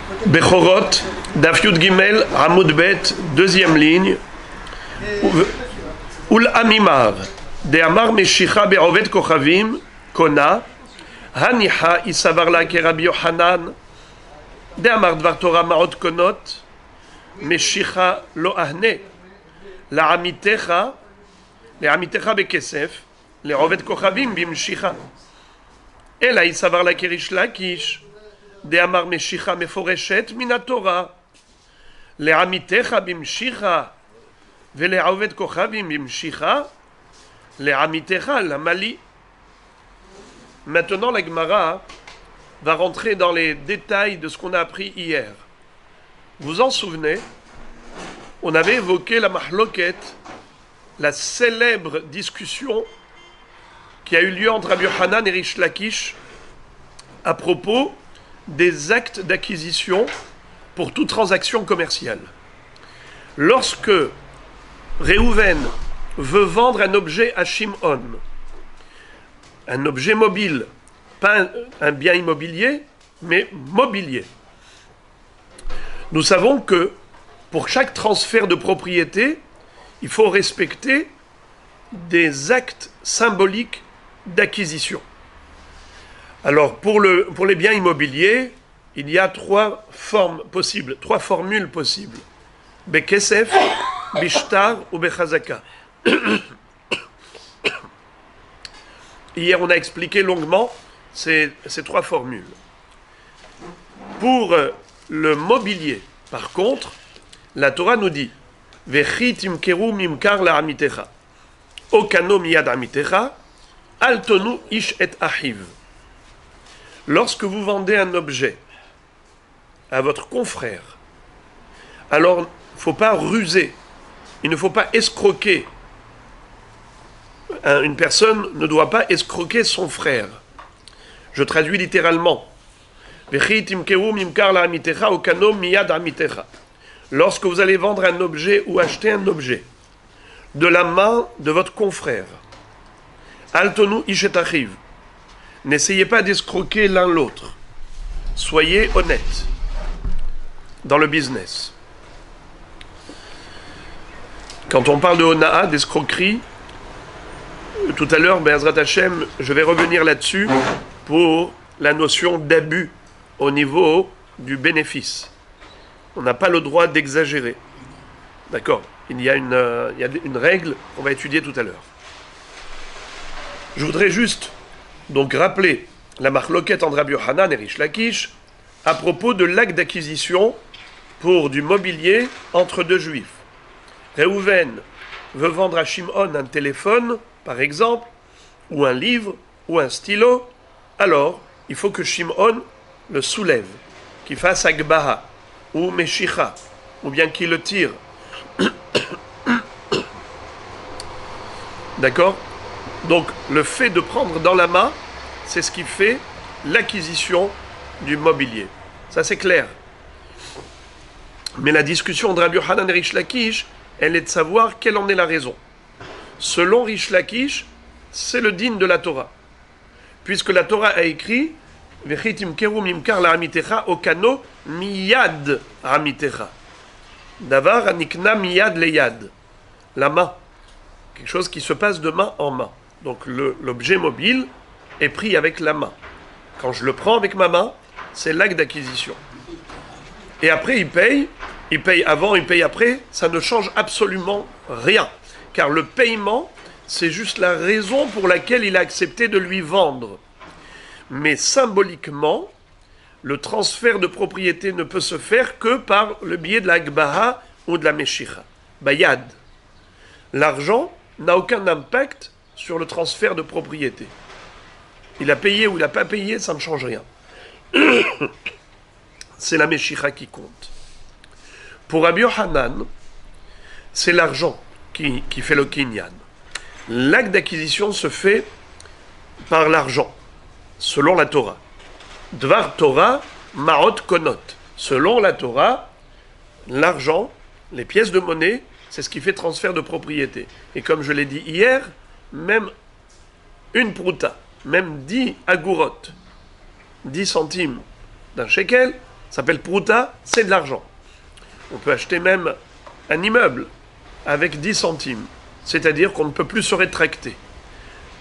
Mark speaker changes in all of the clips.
Speaker 1: Bechorot, Daf Yud Gimel, Amud Bet, deuxième ligne. Ul Amimar, de Amar Meshicha Be'ovet Kochavim, Kona, Hanicha Isavarla Kerabi Yohanan, de Amar Dvar Torah Maot Konot, Meshicha Lo Ahne, La Amitecha Bekesef, Le Ovet Kochavim Bimshicha. Ela Isavarla Kerish Lakish. De Amar Meshicha Meforeshet Minatora, Le Amitecha Bimshicha, Vele Aovet Kochavim Bimshicha, Le Amitecha Lamali. Maintenant, la Gemara va rentrer dans les détails de ce qu'on a appris hier. Vous vous en souvenez, on avait évoqué la mahloket, la célèbre discussion qui a eu lieu entre Rabbi Yohanan et Rish Lakish à propos des actes d'acquisition pour toute transaction commerciale. Lorsque Réhouven veut vendre un objet à Shimon, un objet mobile, pas un bien immobilier, mais mobilier, nous savons que pour chaque transfert de propriété, il faut respecter des actes symboliques d'acquisition. Alors, pour les biens immobiliers, il y a trois formules possibles. Bekesef, Bishtar ou Bechazaka. Hier, on a expliqué longuement ces trois formules. Pour le mobilier, par contre, la Torah nous dit Vechi timkeru mimkar la amitecha, okano miyad amitecha, altonu ish et ahiv. Lorsque vous vendez un objet à votre confrère, alors il ne faut pas ruser, il ne faut pas escroquer. Une personne ne doit pas escroquer son frère. Je traduis littéralement. Lorsque vous allez vendre un objet ou acheter un objet de la main de votre confrère, altonu ishet achiv. N'essayez pas d'escroquer l'un l'autre. Soyez honnêtes dans le business. Quand on parle de hona'a, d'escroquerie, tout à l'heure, Be'ezrat Hashem, je vais revenir là-dessus pour la notion d'abus au niveau du bénéfice. On n'a pas le droit d'exagérer. D'accord ? Il y a une règle qu'on va étudier tout à l'heure. Je voudrais juste donc rappeler la marloquette entre Rabbi Yohanan et Rish Lakish à propos de l'acte d'acquisition pour du mobilier entre deux juifs. Réhouven veut vendre à Shimon un téléphone, par exemple, ou un livre, ou un stylo, alors il faut que Shimon le soulève, qu'il fasse Agbaha, ou Meshicha, ou bien qu'il le tire. D'accord ? Donc, le fait de prendre dans la main, c'est ce qui fait l'acquisition du mobilier. Ça, c'est clair. Mais la discussion de Rabbi Yohanan et Rish Lakish, elle est de savoir quelle en est la raison. Selon Rish Lakish, c'est le din de la Torah. Puisque la Torah a écrit Vechitim keru mimkar la amitecha okano miyad amitecha. Davar anikna miyad leyad. La main. Quelque chose qui se passe de main en main. Donc l'objet mobile est pris avec la main. Quand je le prends avec ma main, c'est l'acte d'acquisition. Et après, il paye avant, il paye après, ça ne change absolument rien. Car le paiement, c'est juste la raison pour laquelle il a accepté de lui vendre. Mais symboliquement, le transfert de propriété ne peut se faire que par le biais de la Agbaha ou de la Meshicha. Bayad. L'argent n'a aucun impact sur le transfert de propriété. Il a payé ou il n'a pas payé, ça ne change rien. C'est la Meshicha qui compte. Pour Rabbi Yohanan, c'est l'argent qui fait le kinyan. L'acte d'acquisition se fait par l'argent, selon la Torah. Dvar Torah, Maot Konot. Selon la Torah, l'argent, les pièces de monnaie, c'est ce qui fait transfert de propriété. Et comme je l'ai dit hier, même une prouta, même 10 agourotes, 10 centimes d'un shekel, Ça s'appelle prouta, c'est de l'argent. On peut acheter même un immeuble avec 10 centimes. C'est-à-dire qu'on ne peut plus se rétracter.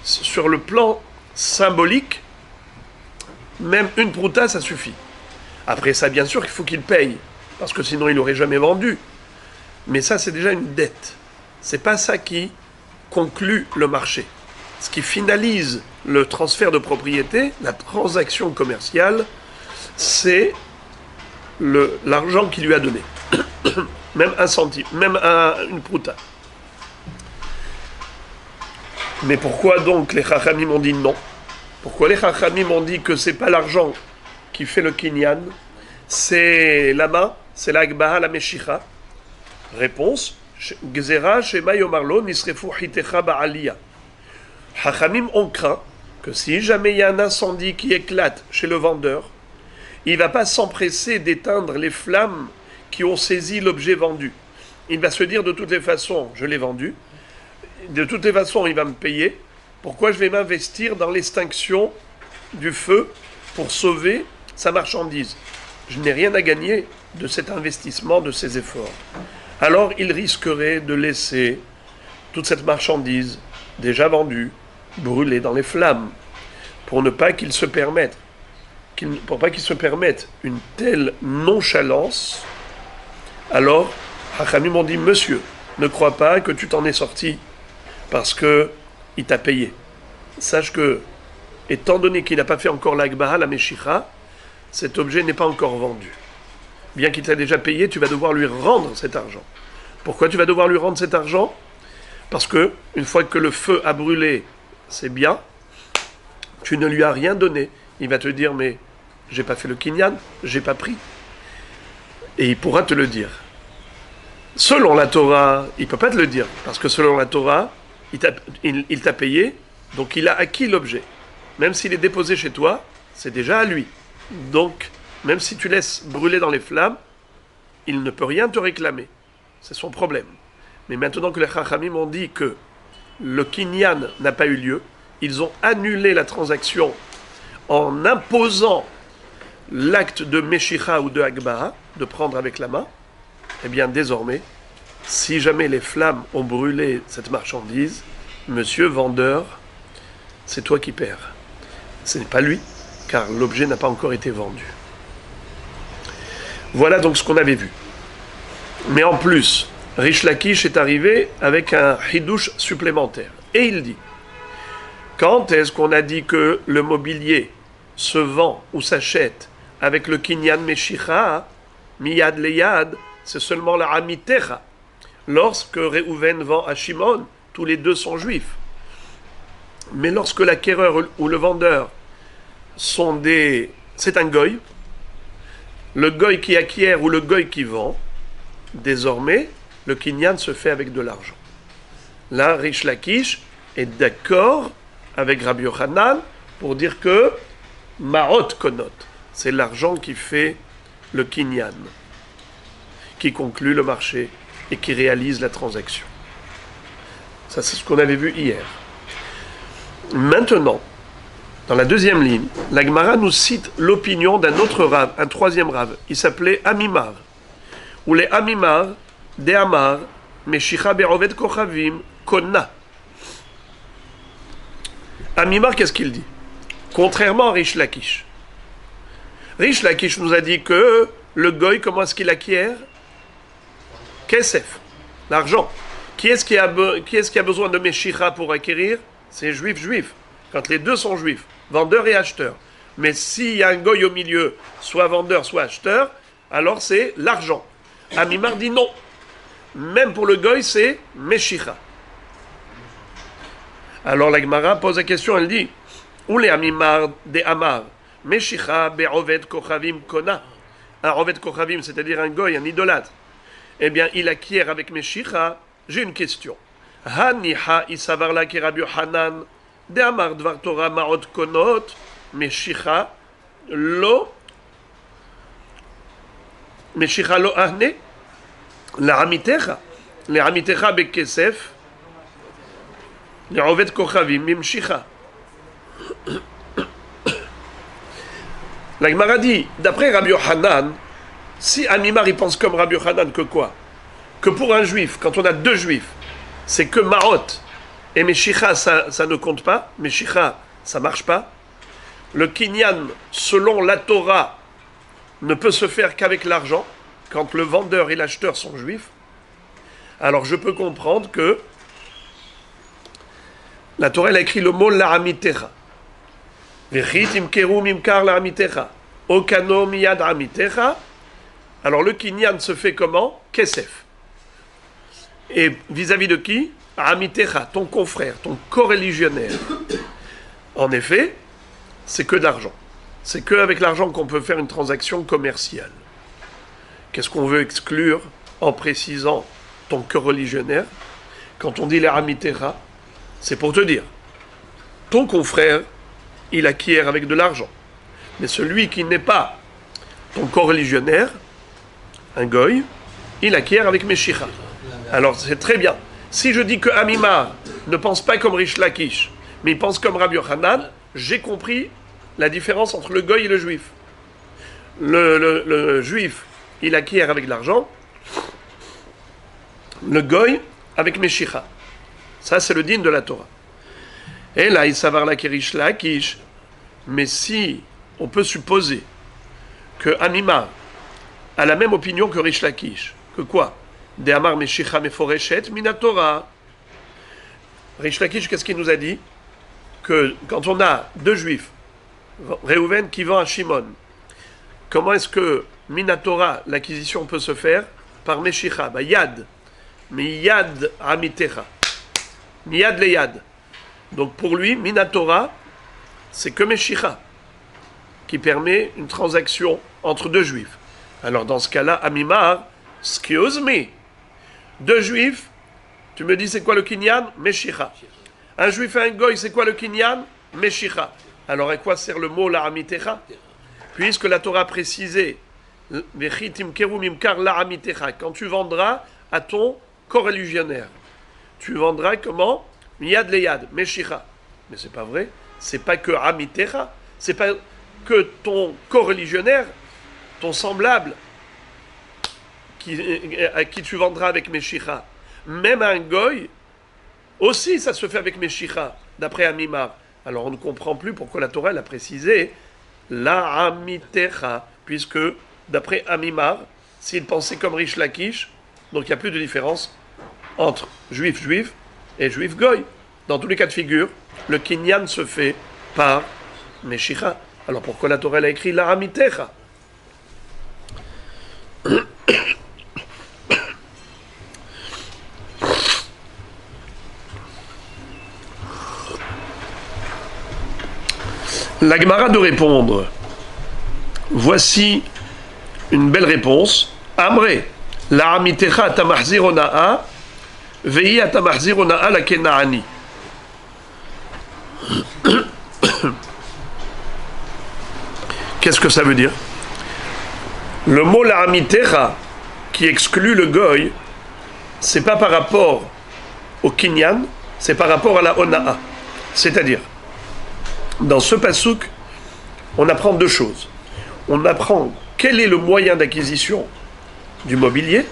Speaker 1: Sur le plan symbolique, même une prouta, ça suffit. Après ça, bien sûr qu'il faut qu'il paye, parce que sinon il n'aurait jamais vendu. Mais ça, c'est déjà une dette. C'est pas ça qui conclut le marché. Ce qui finalise le transfert de propriété, la transaction commerciale, c'est l'argent qu'il lui a donné. Même un centime, même une prouta. Mais pourquoi donc les Chachamim ont dit non? Pourquoi les Chachamim ont dit que c'est pas l'argent qui fait le kinyan, c'est la main, c'est la Agbaha, la Meshicha? Réponse, Gzera, Shema Yomarlo, Nisrefu Hitecha Ba'aliya. Chachamim ont craint que si jamais il y a un incendie qui éclate chez le vendeur, il ne va pas s'empresser d'éteindre les flammes qui ont saisi l'objet vendu. Il va se dire de toutes les façons, je l'ai vendu, de toutes les façons il va me payer, pourquoi je vais m'investir dans l'extinction du feu pour sauver sa marchandise? Je n'ai rien à gagner de cet investissement, de ces efforts. Alors il risquerait de laisser toute cette marchandise déjà vendue brûler dans les flammes pour ne pas qu'il se permette une telle nonchalance. Alors Hachamim m'ont dit, monsieur, ne crois pas que tu t'en es sorti parce que il t'a payé. Sache que, étant donné qu'il n'a pas fait encore l'Agbaha, la Meshicha, cet objet n'est pas encore vendu. Bien qu'il t'a déjà payé, tu vas devoir lui rendre cet argent. Pourquoi tu vas devoir lui rendre cet argent? Parce que, une fois que le feu a brûlé, c'est bien, tu ne lui as rien donné. Il va te dire, mais j'ai pas fait le kinyan, j'ai pas pris. Et il pourra te le dire. Selon la Torah, il ne peut pas te le dire, parce que selon la Torah, il t'a payé, donc il a acquis l'objet. Même s'il est déposé chez toi, c'est déjà à lui. Donc, même si tu laisses brûler dans les flammes, il ne peut rien te réclamer. C'est son problème. Mais maintenant que les Chachamim ont dit que le kinyan n'a pas eu lieu, ils ont annulé la transaction en imposant l'acte de Meshicha ou de Agbaha, de prendre avec la main. Eh bien, désormais, si jamais les flammes ont brûlé cette marchandise, monsieur vendeur, c'est toi qui perds. Ce n'est pas lui, car l'objet n'a pas encore été vendu. Voilà donc ce qu'on avait vu. Mais en plus, Rish Lakish est arrivé avec un hidouche supplémentaire. Et il dit, quand est-ce qu'on a dit que le mobilier se vend ou s'achète avec le kinyan meshicha, miyad leyad, c'est seulement la amitecha. Lorsque Réhouven vend à Shimon, tous les deux sont juifs. Mais lorsque l'acquéreur ou le vendeur c'est un goy, le goy qui acquiert ou le goy qui vend, désormais, le kinyan se fait avec de l'argent. Là, Rish Lakish est d'accord avec Rabbi Yochanan pour dire que Ma'ot Konot, c'est l'argent qui fait le kinyan, qui conclut le marché et qui réalise la transaction. Ça, c'est ce qu'on avait vu hier. Maintenant, dans la deuxième ligne, la Gemara nous cite l'opinion d'un autre Rav, un troisième Rav. Il s'appelait Amimar. Ou les Amimar, de Amar, Meshicha Be'oved Kochavim, Kona. Amimar, qu'est-ce qu'il dit? Contrairement à Rish Lakish. Rish Lakish nous a dit que le goy, comment est-ce qu'il acquiert? Kesef, l'argent. Qui est-ce qui a besoin de Meshicha pour acquérir? C'est juif. Quand les deux sont juifs, vendeur et acheteur. Mais s'il y a un goy au milieu, soit vendeur, soit acheteur, alors c'est l'argent. Amimar dit non. Même pour le goy, c'est Meshicha. Alors la Gemara pose la question, elle dit, où les Amimar des Amar? Meshicha be'oved kochavim kona. Un oved kochavim, c'est-à-dire un goy, un idolâtre. Eh bien, il acquiert avec Meshicha. J'ai une question. Haniha isavarla ki Rabbi Yochanan de Amar dvar Torah ma'ot konot Meshicha lo ahne la amitecha bekesef לעובד כוכבים ממשיכה. La Gemara dit, d'après Rabbi Yochanan, si Amimar il pense comme Rabbi Yochanan que quoi? Que pour un juif, quand on a deux juifs, c'est que Marot et Meshicha, ça ne compte pas. Meshicha, ça marche pas. Le Kinyan, selon la Torah, ne peut se faire qu'avec l'argent, quand le vendeur et l'acheteur sont juifs. Alors je peux comprendre que la Torah elle a écrit le mot la'amitecha. Vechit imkeru mimkar la'amitecha. Okano miyad amitecha. Alors le kinyan se fait comment? Kesef. Et vis-à-vis de qui? Amitecha, ton confrère, ton coreligionnaire. En effet, c'est que de l'argent. C'est qu'avec l'argent qu'on peut faire une transaction commerciale. Qu'est-ce qu'on veut exclure en précisant ton coreligionnaire? Quand on dit la amitecha, c'est pour te dire, ton confrère, il acquiert avec de l'argent. Mais celui qui n'est pas ton coreligionnaire, un goy, il acquiert avec Meshicha. Alors c'est très bien. Si je dis que Amimar ne pense pas comme Rish Lakish, mais il pense comme Rabbi Yochanan, j'ai compris la différence entre le goy et le juif. Le juif, il acquiert avec l'argent. Le goy, avec Meshicha. Ça, c'est le din de la Torah. Et là, il s'avère la Rish Lakish. Mais si on peut supposer que Amimar a la même opinion que Rish Lakish, que quoi? De Amar Meshicha Meforeshet Minatora. Rish Lakish, qu'est-ce qu'il nous a dit? Que quand on a deux juifs, Réhouven qui vend à Shimon, comment est-ce que Minatora, l'acquisition peut se faire? Par Meshicha, bah Yad. Mais Yad Amitecha. Yad le Yad. Donc pour lui, Minatora, c'est que Meshicha qui permet une transaction entre deux juifs. Alors dans ce cas-là, Amimar, excuse me, deux juifs, tu me dis c'est quoi le kinyan? Meshicha. Un juif et un goy, c'est quoi le kinyan? Meshicha. Alors à quoi sert le mot la amitecha? Puisque la Torah a précisé, quand tu vendras à ton coreligionnaire, tu vendras comment? Yad le yad, Meshicha. Mais c'est pas vrai, c'est pas que amitecha, c'est pas que ton coreligionnaire, ton semblable, à qui tu vendras avec Meshicha. Même un goy, aussi ça se fait avec Meshicha, d'après Amimar. Alors on ne comprend plus pourquoi la Torah elle a précisé la amitecha, puisque d'après Amimar, s'il pensait comme Rish Lakish, donc il n'y a plus de différence entre juif et juif goy. Dans tous les cas de figure, le kinyan se fait par Meshicha. Alors pourquoi la Torah elle a écrit la amitecha? La Gemara de répondre. Voici une belle réponse. Amré, la amitecha tamahzir ona'a, vei atamahzir ona'a la kenaani. Qu'est-ce que ça veut dire? Le mot la amitecha qui exclut le goy, c'est pas par rapport au kinyan, c'est par rapport à la ona'a. C'est-à-dire, dans ce passouk, on apprend deux choses. On apprend quel est le moyen d'acquisition du mobilier.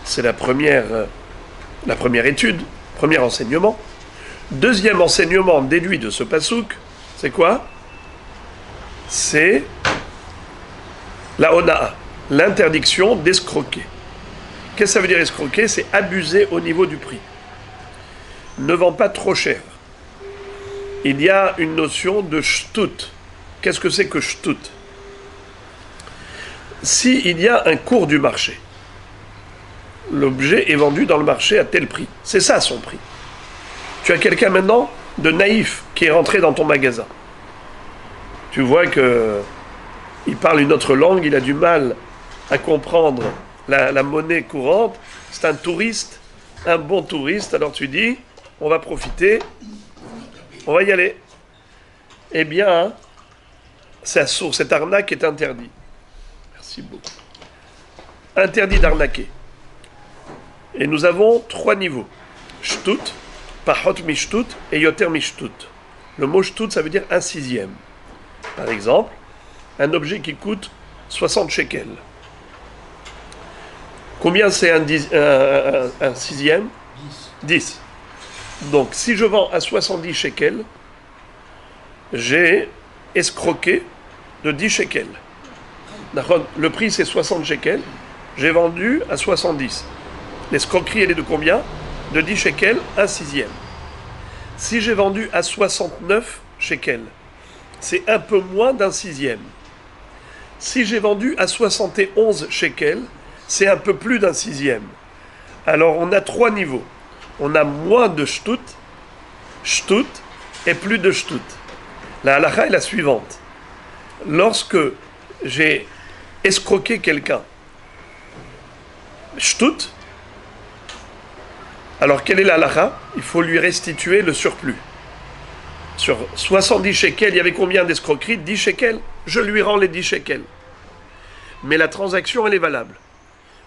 Speaker 1: C'est la première étude, premier enseignement. Deuxième enseignement déduit de ce passouk, c'est quoi? C'est la ona'a, l'interdiction d'escroquer. Qu'est-ce que ça veut dire escroquer? C'est abuser au niveau du prix. Ne vends pas trop cher. Il y a une notion de shtut. Qu'est-ce que c'est que shtut? S'il y a un cours du marché, l'objet est vendu dans le marché à tel prix. C'est ça son prix. Tu as quelqu'un maintenant de naïf qui est rentré dans ton magasin. Tu vois que il parle une autre langue, il a du mal à comprendre la monnaie courante. C'est un touriste, un bon touriste. Alors tu dis, on va profiter. On va y aller. Eh bien, cette arnaque est interdite. Merci beaucoup. Interdit d'arnaquer. Et nous avons trois niveaux. Shtut, pachot mishtut et yoter mishtut. Le mot shtut, ça veut dire un sixième. Par exemple, un objet qui coûte 60 shekels. Combien c'est un sixième? 10. Donc, si je vends à 70 shekels, j'ai escroqué de 10 shekels. Le prix, c'est 60 shekels. J'ai vendu à 70. L'escroquerie, elle est de combien? De 10 shekels, un sixième. Si j'ai vendu à 69 shekels, c'est un peu moins d'un sixième. Si j'ai vendu à 71 shekels, c'est un peu plus d'un sixième. Alors, on a 3 niveaux. On a moins de shtut et plus de shtut. La halakha est la suivante. Lorsque j'ai escroqué quelqu'un, shtut, alors quelle est la halakha? Il faut lui restituer le surplus. Sur 70 shekels, il y avait combien d'escroqueries? 10 shekels. Je lui rends les 10 shekels. Mais la transaction, elle est valable.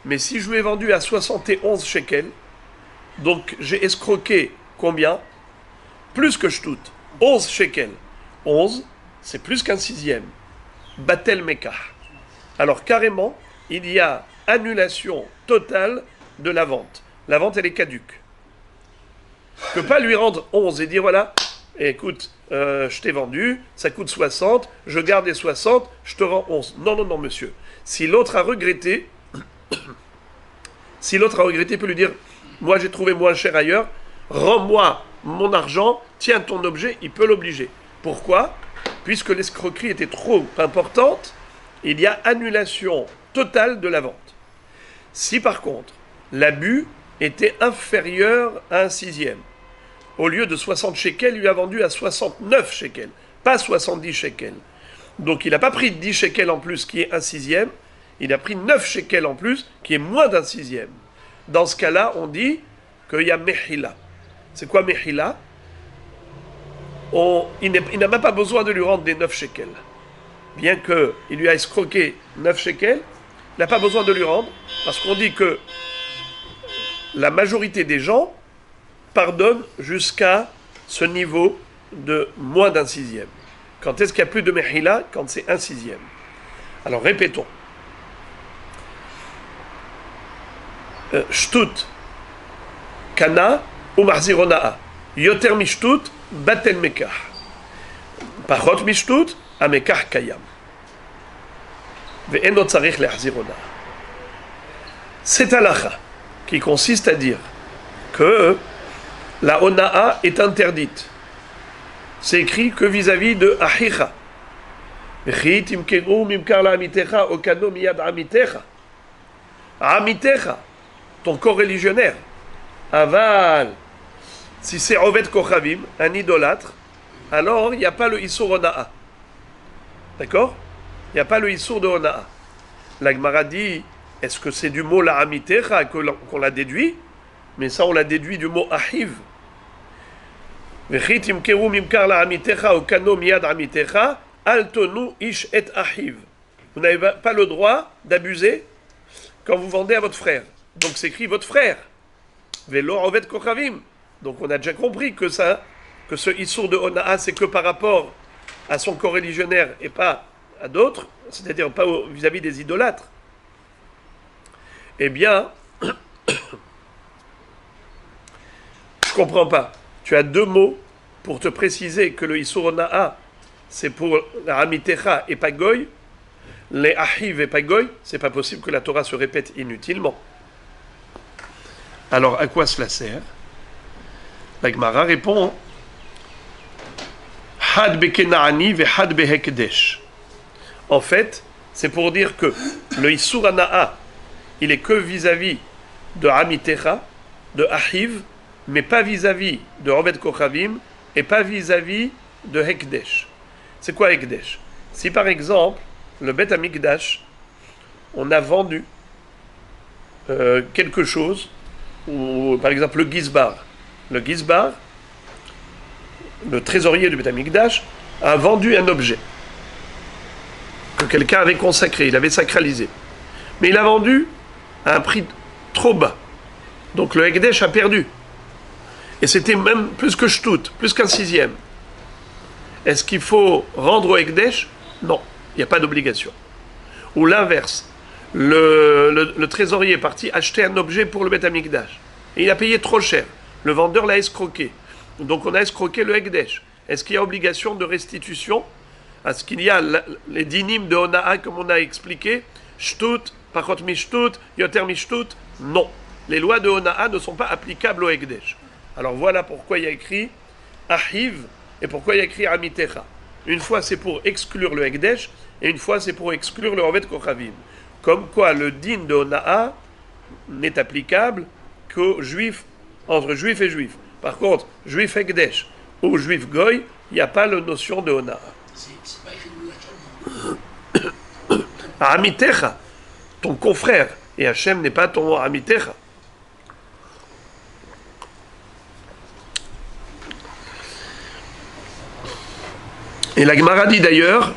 Speaker 1: Mais si je lui ai vendu à 71 shekels, donc j'ai escroqué combien? Plus que shtut. 11 shekels. 11, c'est plus qu'un sixième. Batel mekah. Alors carrément, il y a annulation totale de la vente. La vente, elle est caduque. Je ne peux pas lui rendre 11 et dire voilà, écoute, je t'ai vendu, ça coûte 60, je garde les 60, je te rends 11. Non, non, non, monsieur. Si l'autre a regretté, il peut lui dire moi j'ai trouvé moins cher ailleurs, rends-moi mon argent, tiens ton objet, il peut l'obliger. Pourquoi? Puisque l'escroquerie était trop importante, il y a annulation totale de la vente. Si par contre, l'abus était inférieur à un sixième, au lieu de 60 shekels, il lui a vendu à 69 shekels, pas 70 shekels. Donc il n'a pas pris 10 shekels en plus, qui est un sixième, il a pris 9 shekels en plus, qui est moins d'un sixième. Dans ce cas-là, on dit qu'il y a mehila. C'est quoi mehila? Il n'a même pas besoin de lui rendre des 9 shekels. Bien qu'il lui a escroqué 9 shekels, il n'a pas besoin de lui rendre, parce qu'on dit que la majorité des gens pardonnent jusqu'à ce niveau de moins d'un sixième. Quand est-ce qu'il n'y a plus de mehila? Quand c'est un sixième. Alors répétons. Shtut, kana ou mahzirona'a. Yoter mishtut, batel mekah. Pachot mishtut, amekah kayam. Ve'eno tzarich lehzirona'a. C'est halakha qui consiste à dire que la ona'a est interdite. C'est écrit que vis-à-vis de ahicha. V'chi timkeru mimkar la amitecha okano miyad amitecha. Amitecha, ton co-religionnaire. Aval, si c'est Oved Kochavim, un idolâtre, alors il n'y a pas le Issour Ona'a. D'accord? Il n'y a pas le Issour de Ona'a. La Gemara dit, est-ce que c'est du mot la amitecha qu'on l'a déduit? Mais ça, on l'a déduit du mot ahiv. Vechitim keru mimkar la amitecha okano miyad amitecha, altonu ish et ahiv. Vous n'avez pas le droit d'abuser quand vous vendez à votre frère. Donc c'est écrit votre frère. Velo Oved Kochavim. Donc on a déjà compris que ce Issour de Ona'a, c'est que par rapport à son co-religionnaire et pas à d'autres, c'est-à-dire pas vis-à-vis des idolâtres. Eh bien, je comprends pas. Tu as 2 mots pour te préciser que le Issour Ona'a, c'est pour la Amitecha et pas Goy. Les Ahiv et pas Goy, c'est pas possible que la Torah se répète inutilement. Alors, à quoi cela sert? La Gemara répond Had bekena'ani ve had behekdesh. En fait, c'est pour dire que le Issour Hana'a, il est que vis-à-vis de Amitecha, de Ahiv, mais pas vis-à-vis de Oved Kochavim et pas vis-à-vis de Hekdesh. C'est quoi Hekdesh? Si par exemple, le Bet Amikdash, on a vendu quelque chose, ou par exemple le Gizbar. Le Gizbar, le trésorier du Bet Amikdash, a vendu un objet que quelqu'un avait consacré, il avait sacralisé. Mais il a vendu à un prix trop bas. Donc le Hekdesh a perdu. Et c'était même plus que Shtut, plus qu'un sixième. Est-ce qu'il faut rendre au Hekdesh? Non. il n'y a pas d'obligation. Ou l'inverse, le trésorier est parti acheter un objet pour le Beth Amikdash. Et il a payé trop cher. Le vendeur l'a escroqué. Donc on a escroqué le Ekdesh. Est-ce qu'il y a obligation de restitution? Est-ce qu'il y a les dinim de Hona'a comme on a expliqué? Shtut, Pachot Mishtut, Yoter Mishtut? Non. Les lois de Hona'a ne sont pas applicables au Ekdesh. Alors voilà pourquoi il y a écrit Ahiv et pourquoi il y a écrit Amitecha. Une fois c'est pour exclure le Ekdesh et une fois c'est pour exclure le Ovet Kochavim. Comme quoi le din de Hona'a n'est applicable qu'aux juifs, entre juifs et juifs. Par contre, juif Ekdesh ou juif Goy, il n'y a pas la notion de Hona'a.
Speaker 2: C'est pas écrit de Hachem.
Speaker 1: Amitecha, ton confrère, et Hachem n'est pas ton Amitecha. Et la Gemara dit d'ailleurs,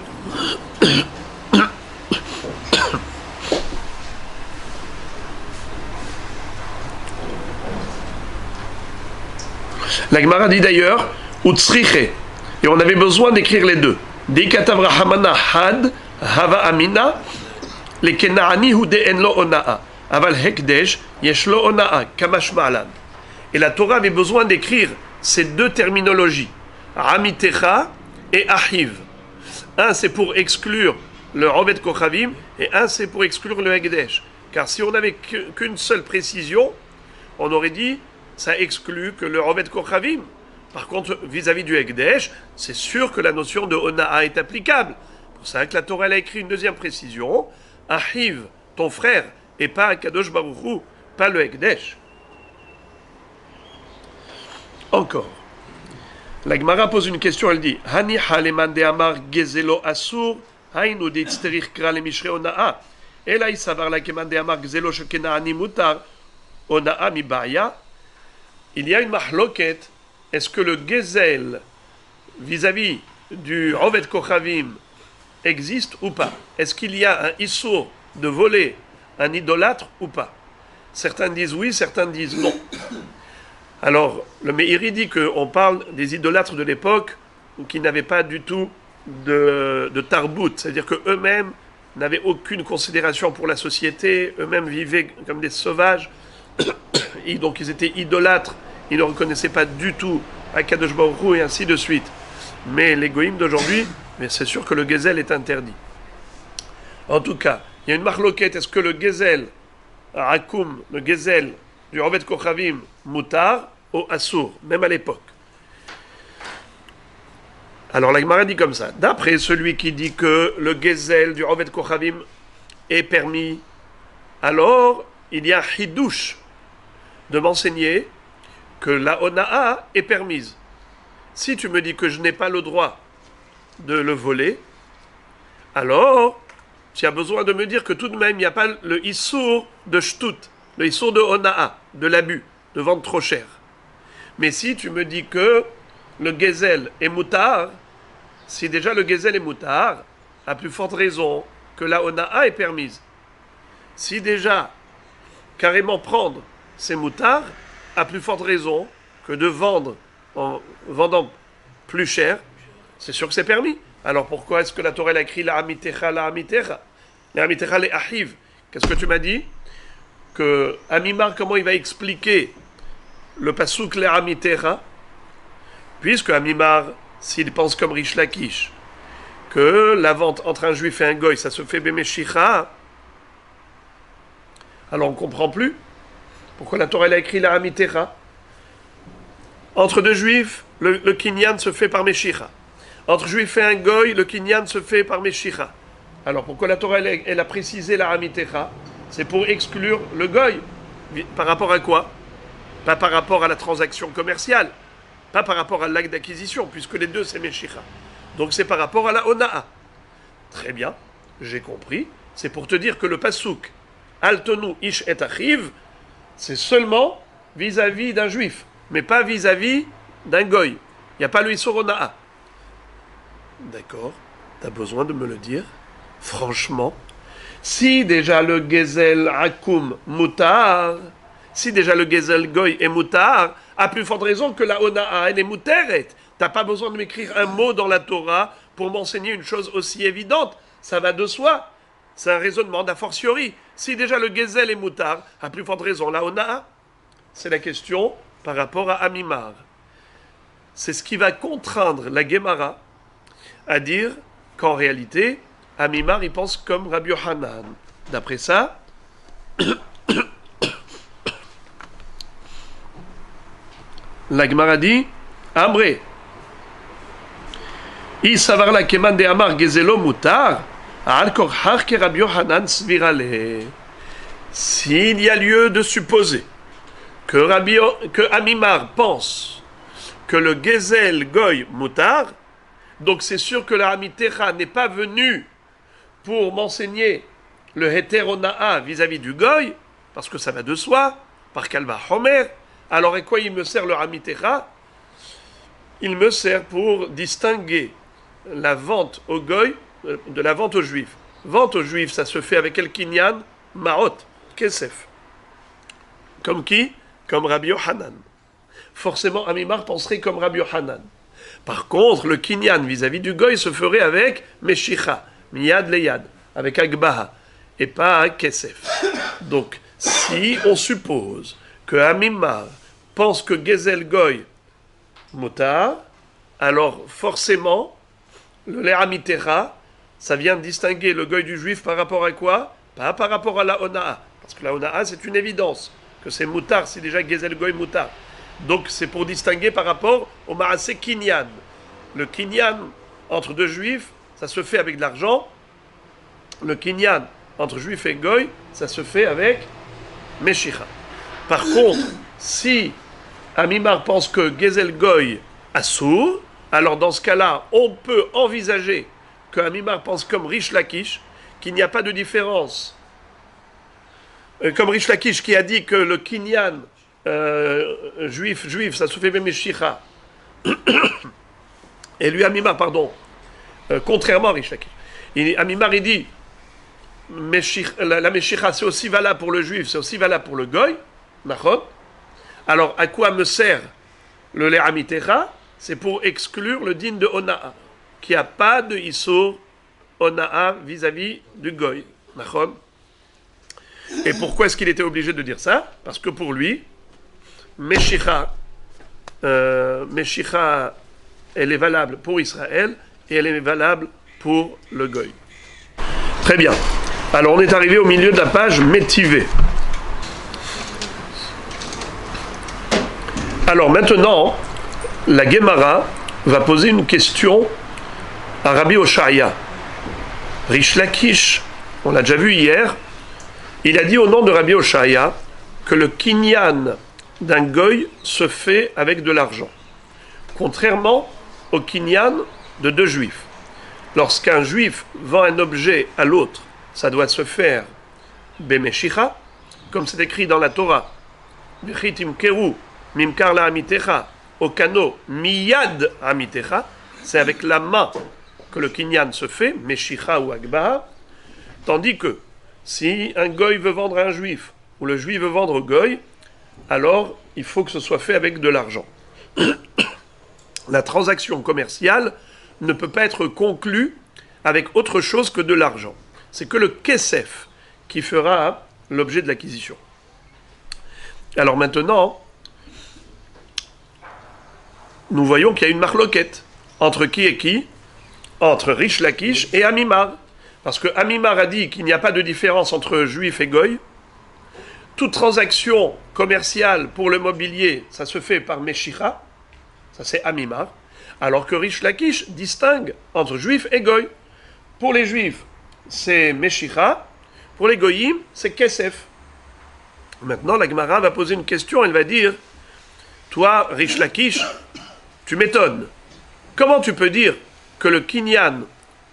Speaker 1: Utsriche, et on avait besoin d'écrire les deux. Dikatav Rahamana Had, Hava Amina, le Kenaani hu de enlo Ona'a, Aval Hekdesh, Yeshlo Ona'a, Kamash Ma'alan. Et la Torah avait besoin d'écrire ces deux terminologies, Amitecha et Ahiv. Un c'est pour exclure le Ovet Kochavim et un c'est pour exclure le Hekdesh. Car si on n'avait qu'une seule précision, on aurait dit ça exclut que le Ovet Kochavim. Par contre, vis-à-vis du Hekdesh, c'est sûr que la notion de Hona'a est applicable. Pour ça que la Torah a écrit une deuxième précision, Ahiv, ton frère, et pas Kadosh Baruch Hu, pas le Hekdesh. Encore. La Gemara pose une question, elle dit Hani haleman de amar gezelo asur, hainu de tzterich kra le mishre Hona'a. Ela isavar la keman de amar gezelo shekenaani mutar, Hona'a mi ba'ya. Il y a une mahloket. Est-ce que le gezel vis-à-vis du Ovet Kochavim existe ou pas? Est-ce qu'il y a un issour de voler un idolâtre ou pas? Certains disent oui, certains disent non. Alors, le Meiri dit qu'on parle des idolâtres de l'époque qui n'avaient pas du tout de tarbout, c'est-à-dire qu'eux-mêmes n'avaient aucune considération pour la société, eux-mêmes vivaient comme des sauvages, et donc ils étaient idolâtres. Ils ne reconnaissaient pas du tout Akadosh Baruch Hu et ainsi de suite. Mais les goïms d'aujourd'hui, mais c'est sûr que le gezel est interdit. En tout cas, il y a une marloquette. Est-ce que le gezel, Akum, le gezel du Ovet Kochavim, Mutar, ou Assour, même à l'époque? Alors la Gemara dit comme ça. D'après celui qui dit que le gezel du Ovet Kochavim est permis, alors il y a Hidouche de m'enseigner que la Hona'a est permise. Si tu me dis que je n'ai pas le droit de le voler, alors tu as besoin de me dire que tout de même il n'y a pas le issour de shtut, le issour de Hona'a, de l'abus, de vendre trop cher. Mais si tu me dis que le gezel est moutar, si déjà le gezel est moutar, à plus forte raison que la Hona'a est permise. Si déjà carrément prendre c'est moutar, à plus forte raison que de vendre en vendant plus cher, c'est sûr que c'est permis. Alors pourquoi est-ce que la Torah a écrit la amitecha, la amitecha? La amitecha, les ahiv. Qu'est-ce que tu m'as dit? Que Amimar, comment il va expliquer le pasouk la amitecha? Puisque Amimar, s'il pense comme Rish Lakish, que la vente entre un juif et un goy, ça se fait bemeshicha, alors on ne comprend plus. Pourquoi la Torah a écrit la amitecha? Entre deux juifs, le kinyan se fait par meshicha. Entre juif et un goy, le kinyan se fait par meshicha. Alors pourquoi la Torah elle a précisé la amitecha? C'est pour exclure le goy. Par rapport à quoi? Pas par rapport à la transaction commerciale, pas par rapport à l'acte d'acquisition, puisque les deux c'est meshicha. Donc c'est par rapport à la Hona'a. Très bien, j'ai compris. C'est pour te dire que le pasouk Altonu ish et achiv, c'est seulement vis-à-vis d'un juif, mais pas vis-à-vis d'un goy. Il n'y a pas le Issur Hona'a. D'accord, tu as besoin de me le dire. Franchement, si déjà le Gezel Akum Mutar, si déjà le Gezel Goy est Mutar, à plus forte raison que la Hona'a, elle est Muteret. Tu n'as pas besoin de m'écrire un mot dans la Torah pour m'enseigner une chose aussi évidente. ça va de soi. C'est un raisonnement d'a fortiori. Si déjà le Gezel est moutard, à plus forte raison, la Onaa, c'est la question par rapport à Amimar. C'est ce qui va contraindre la Gemara à dire qu'en réalité, Amimar, il pense comme Rabbi Yohanan. D'après ça, la Gemara dit, Amré, I savar la keman de Amar Gezelo mutar, al korhar ke Rabbi Yohanan svirale. S'il y a lieu de supposer que Amimar pense que le Gezel Goy Moutar, donc c'est sûr que la Hamitera n'est pas venue pour m'enseigner le Heteronaa vis-à-vis du Goy, parce que ça va de soi, par Kalva Homer. Alors, et quoi il me sert le Hamitera? Il me sert pour distinguer la vente au Goy de la vente aux Juifs. Vente aux Juifs, ça se fait avec El Kinyan, Maot, Kesef. Comme qui? Comme Rabbi Yohanan. Forcément, Amimar penserait comme Rabbi Yohanan. Par contre, le Kinyan vis-à-vis du Goy se ferait avec Meshicha, Miyad Leyad, avec Agbaha, et pas avec Kesef. Donc, si on suppose que Amimar pense que Gezel Goy Motar, alors forcément, le Le'amitera, ça vient distinguer le Goy du Juif par rapport à quoi? Pas par rapport à la Onaa. Parce que la Onaa, c'est une évidence, que c'est Moutar, c'est déjà Gezel Goy Moutar. Donc c'est pour distinguer par rapport au Maaseh Kinyan. Le Kinyan entre deux Juifs, ça se fait avec de l'argent. Le Kinyan entre Juifs et Goy, ça se fait avec Meshicha. Par contre, si Amimar pense que Gezel Goy Assour, alors dans ce cas-là, on peut envisager que Amimar pense comme Rish Lakish, qu'il n'y a pas de différence. Comme Rish Lakish qui a dit que le Kinyan juif, ça se fait Meshicha. Et lui, Amimar, pardon, contrairement à Rish Lakish. Amimar, il dit, la Meshicha, c'est aussi valable pour le juif, c'est aussi valable pour le Goy. Alors, à quoi me sert le Le'amitera? C'est pour exclure le din de Onaa, qui n'a pas de Issour Onaa vis-à-vis du Goy. Et pourquoi est-ce qu'il était obligé de dire ça? Parce que pour lui, Meshicha, elle est valable pour Israël et elle est valable pour le Goy. Très bien. Alors on est arrivé au milieu de la page Métivé. Alors maintenant, la Gemara va poser une question à Rabbi Oshaya. Rish Lakish, on l'a déjà vu hier, il a dit au nom de Rabbi Oshaya que le kinyan d'un goy se fait avec de l'argent. Contrairement au kinyan de deux juifs. Lorsqu'un juif vend un objet à l'autre, ça doit se faire bemeshicha, comme c'est écrit dans la Torah. V'chitim keru mimkar la amitecha okano miyad amitecha, c'est avec la main que le kinyan se fait, meshicha ou agbaha, tandis que si un goy veut vendre à un juif, ou le juif veut vendre au goy, alors il faut que ce soit fait avec de l'argent. La transaction commerciale ne peut pas être conclue avec autre chose que de l'argent. C'est que le kesef qui fera l'objet de l'acquisition. Alors maintenant, nous voyons qu'il y a une marloquette. Entre qui et qui? Entre Rish Lakish et Amimar. Parce que Amimar a dit qu'il n'y a pas de différence entre juif et goy. Toute transaction commerciale pour le mobilier, ça se fait par Meshicha. Ça c'est Amimar. Alors que Rish Lakish distingue entre juif et goy. Pour les juifs, c'est Meshicha. Pour les goyim, c'est Kesef. Maintenant, la Gemara va poser une question. Elle va dire, toi, Rish Lakish, tu m'étonnes. Comment tu peux dire que le kinyan,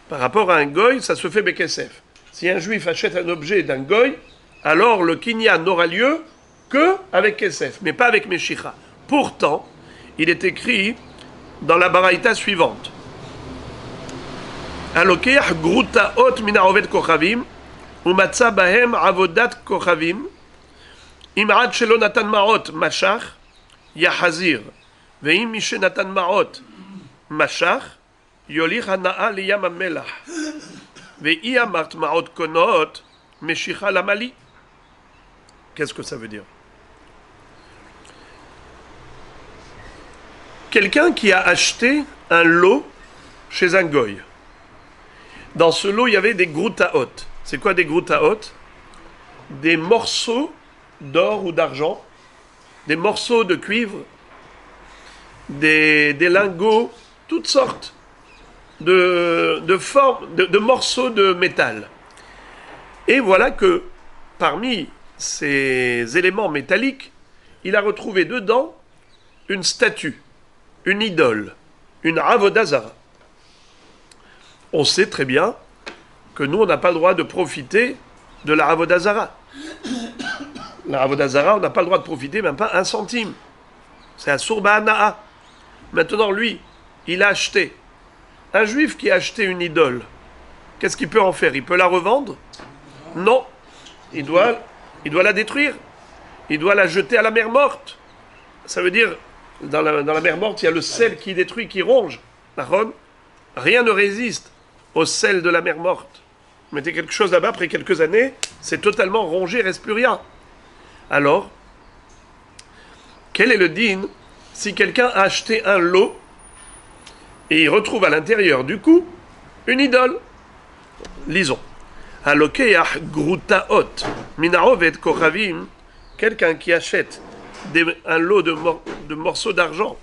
Speaker 1: par rapport à un goy, ça se fait Bekesef? Si un juif achète un objet d'un goy, alors le kinyan n'aura lieu que avec Kesef, mais pas avec Meshicha. Pourtant, il est écrit dans la baraïta suivante. Alokeach grutaot min haoved kochavim umatza bahem avodat kochavim imad shelo natan maot mashach yahazir veim mishe natan maot mashach yolich hanaa liyam hamelach. Ve'i amart ma'ot konot meshicha lamali. Qu'est-ce que ça veut dire? Quelqu'un qui a acheté un lot chez un goy. Dans ce lot, il y avait des groutaot. C'est quoi des groutaot? Des morceaux d'or ou d'argent, des morceaux de cuivre, des lingots, toutes sortes de formes, de morceaux de métal. Et voilà que parmi ces éléments métalliques, il a retrouvé dedans une statue, une idole, une avoda zara. On sait très bien que nous, on n'a pas le droit de profiter de la avoda zara. La avoda zara, on n'a pas le droit de profiter, même pas un centime. C'est un sourba ana'a. Maintenant, lui, il a acheté. Un juif qui a acheté une idole, qu'est-ce qu'il peut en faire? Il peut la revendre? Non. Il doit la détruire. Il doit la jeter à la mer morte. Ça veut dire, dans la mer morte, il y a le sel qui détruit, qui ronge. Rien ne résiste au sel de la mer morte. Vous mettez quelque chose là-bas, après quelques années, c'est totalement rongé, il ne reste plus rien. Alors, quel est le din si quelqu'un a acheté un lot et il retrouve à l'intérieur du coup une idole? Lisons. Alokeach grutaot minarovet kochavim, quelqu'un qui achète un lot de morceaux d'argent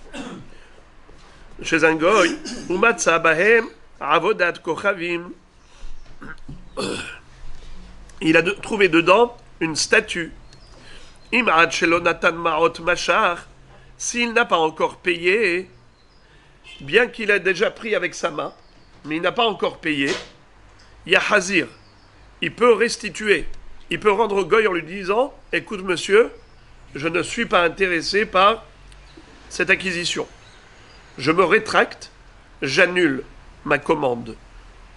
Speaker 1: chez un goy, umatsa bahem avodat kochavim, il a trouvé dedans une statue. Imad shelonatan maot machar, s'il n'a pas encore payé, bien qu'il a déjà pris avec sa main, mais il n'a pas encore payé, Yahazir, il peut restituer, il peut rendre au goy en lui disant, écoute monsieur, je ne suis pas intéressé par cette acquisition. Je me rétracte, j'annule ma commande.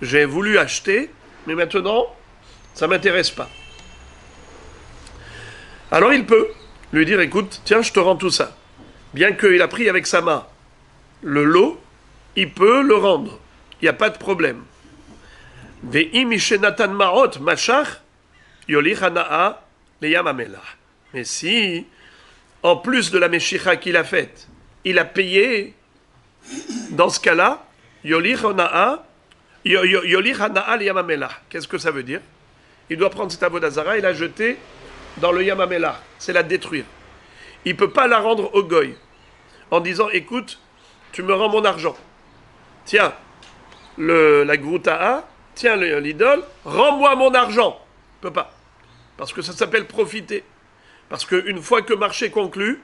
Speaker 1: J'ai voulu acheter, mais maintenant, ça ne m'intéresse pas. Alors il peut lui dire, écoute, tiens, je te rends tout ça. Bien qu'il a pris avec sa main le lot, il peut le rendre. Il n'y a pas de problème. Mais si, en plus de la meshicha qu'il a faite, il a payé, dans ce cas-là, qu'est-ce que ça veut dire? Il doit prendre cette avoda zara et la jeter dans le Yamamelah, c'est la détruire. Il ne peut pas la rendre au goy en disant, écoute, tu me rends mon argent. Tiens, la grouta'a, tiens l'idole, rends-moi mon argent. Il ne peut pas. Parce que ça s'appelle profiter. Parce qu'une fois que marché conclu,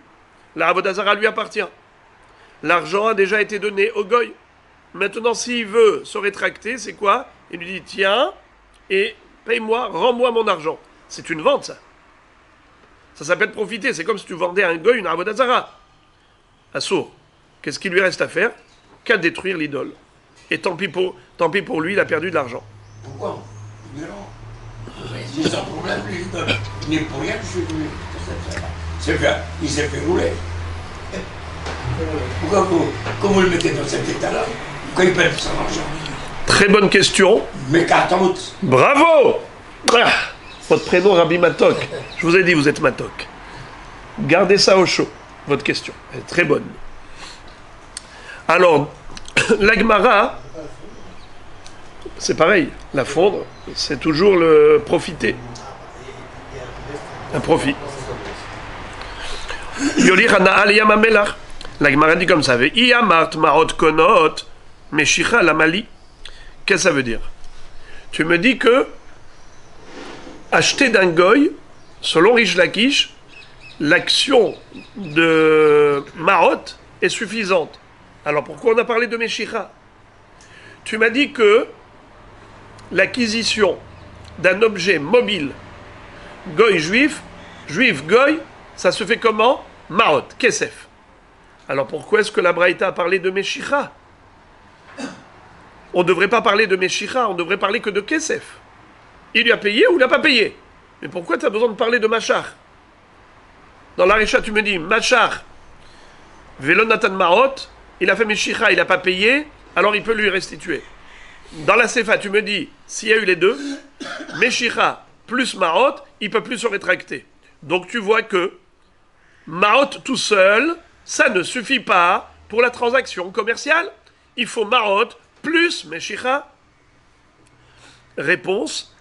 Speaker 1: la avoda zara lui appartient. L'argent a déjà été donné au goy. Maintenant, s'il veut se rétracter, c'est quoi? Il lui dit, tiens, et paye-moi, rends-moi mon argent. C'est une vente, ça. Ça s'appelle profiter. C'est comme si tu vendais à un goy une avoda zara. Assour. Qu'est-ce qu'il lui reste à faire? Qu'à détruire l'idole. Et tant pis pour lui, il a perdu de l'argent.
Speaker 2: Pourquoi? Mais non. C'est sans problème, l'idole. Il n'est pour rien que je suis venu. Il s'est fait rouler. Pourquoi vous le mettez dans cet état-là? Pourquoi il perd son argent?
Speaker 1: Très bonne question.
Speaker 2: Mais qu'attente.
Speaker 1: Bravo! Ah, votre prénom, Rabbi Matok. Je vous ai dit, vous êtes Matok. Gardez ça au chaud, votre question. Elle est très bonne. Alors, la Gemara, c'est pareil. La fondre, c'est toujours le profiter. Un profit. Yolir hana'al yamamelach. La Gemara dit comme ça. Iyamart marot konot meshicha lamali. Qu'est-ce que ça veut dire? Tu me dis que acheter d'un goy, selon Rish Lakish, l'action de marot est suffisante. Alors pourquoi on a parlé de meshicha? Tu m'as dit que l'acquisition d'un objet mobile, goy juif, juif goy, ça se fait comment? Marot, kesef. Alors pourquoi est-ce que la Braïta a parlé de meshicha? On ne devrait pas parler de meshicha, on devrait parler que de kesef. Il lui a payé ou il n'a pas payé? Mais pourquoi tu as besoin de parler de machar? Dans l'Arisha, tu me dis, machar, velonatan marot, il a fait meshicha, il n'a pas payé, alors il peut lui restituer. dans la Sefa, tu me dis, s'il y a eu les deux, Meshicha plus Maot, il ne peut plus se rétracter. Donc tu vois que Maot tout seul, ça ne suffit pas pour la transaction commerciale. Il faut Maot plus Meshicha. Réponse.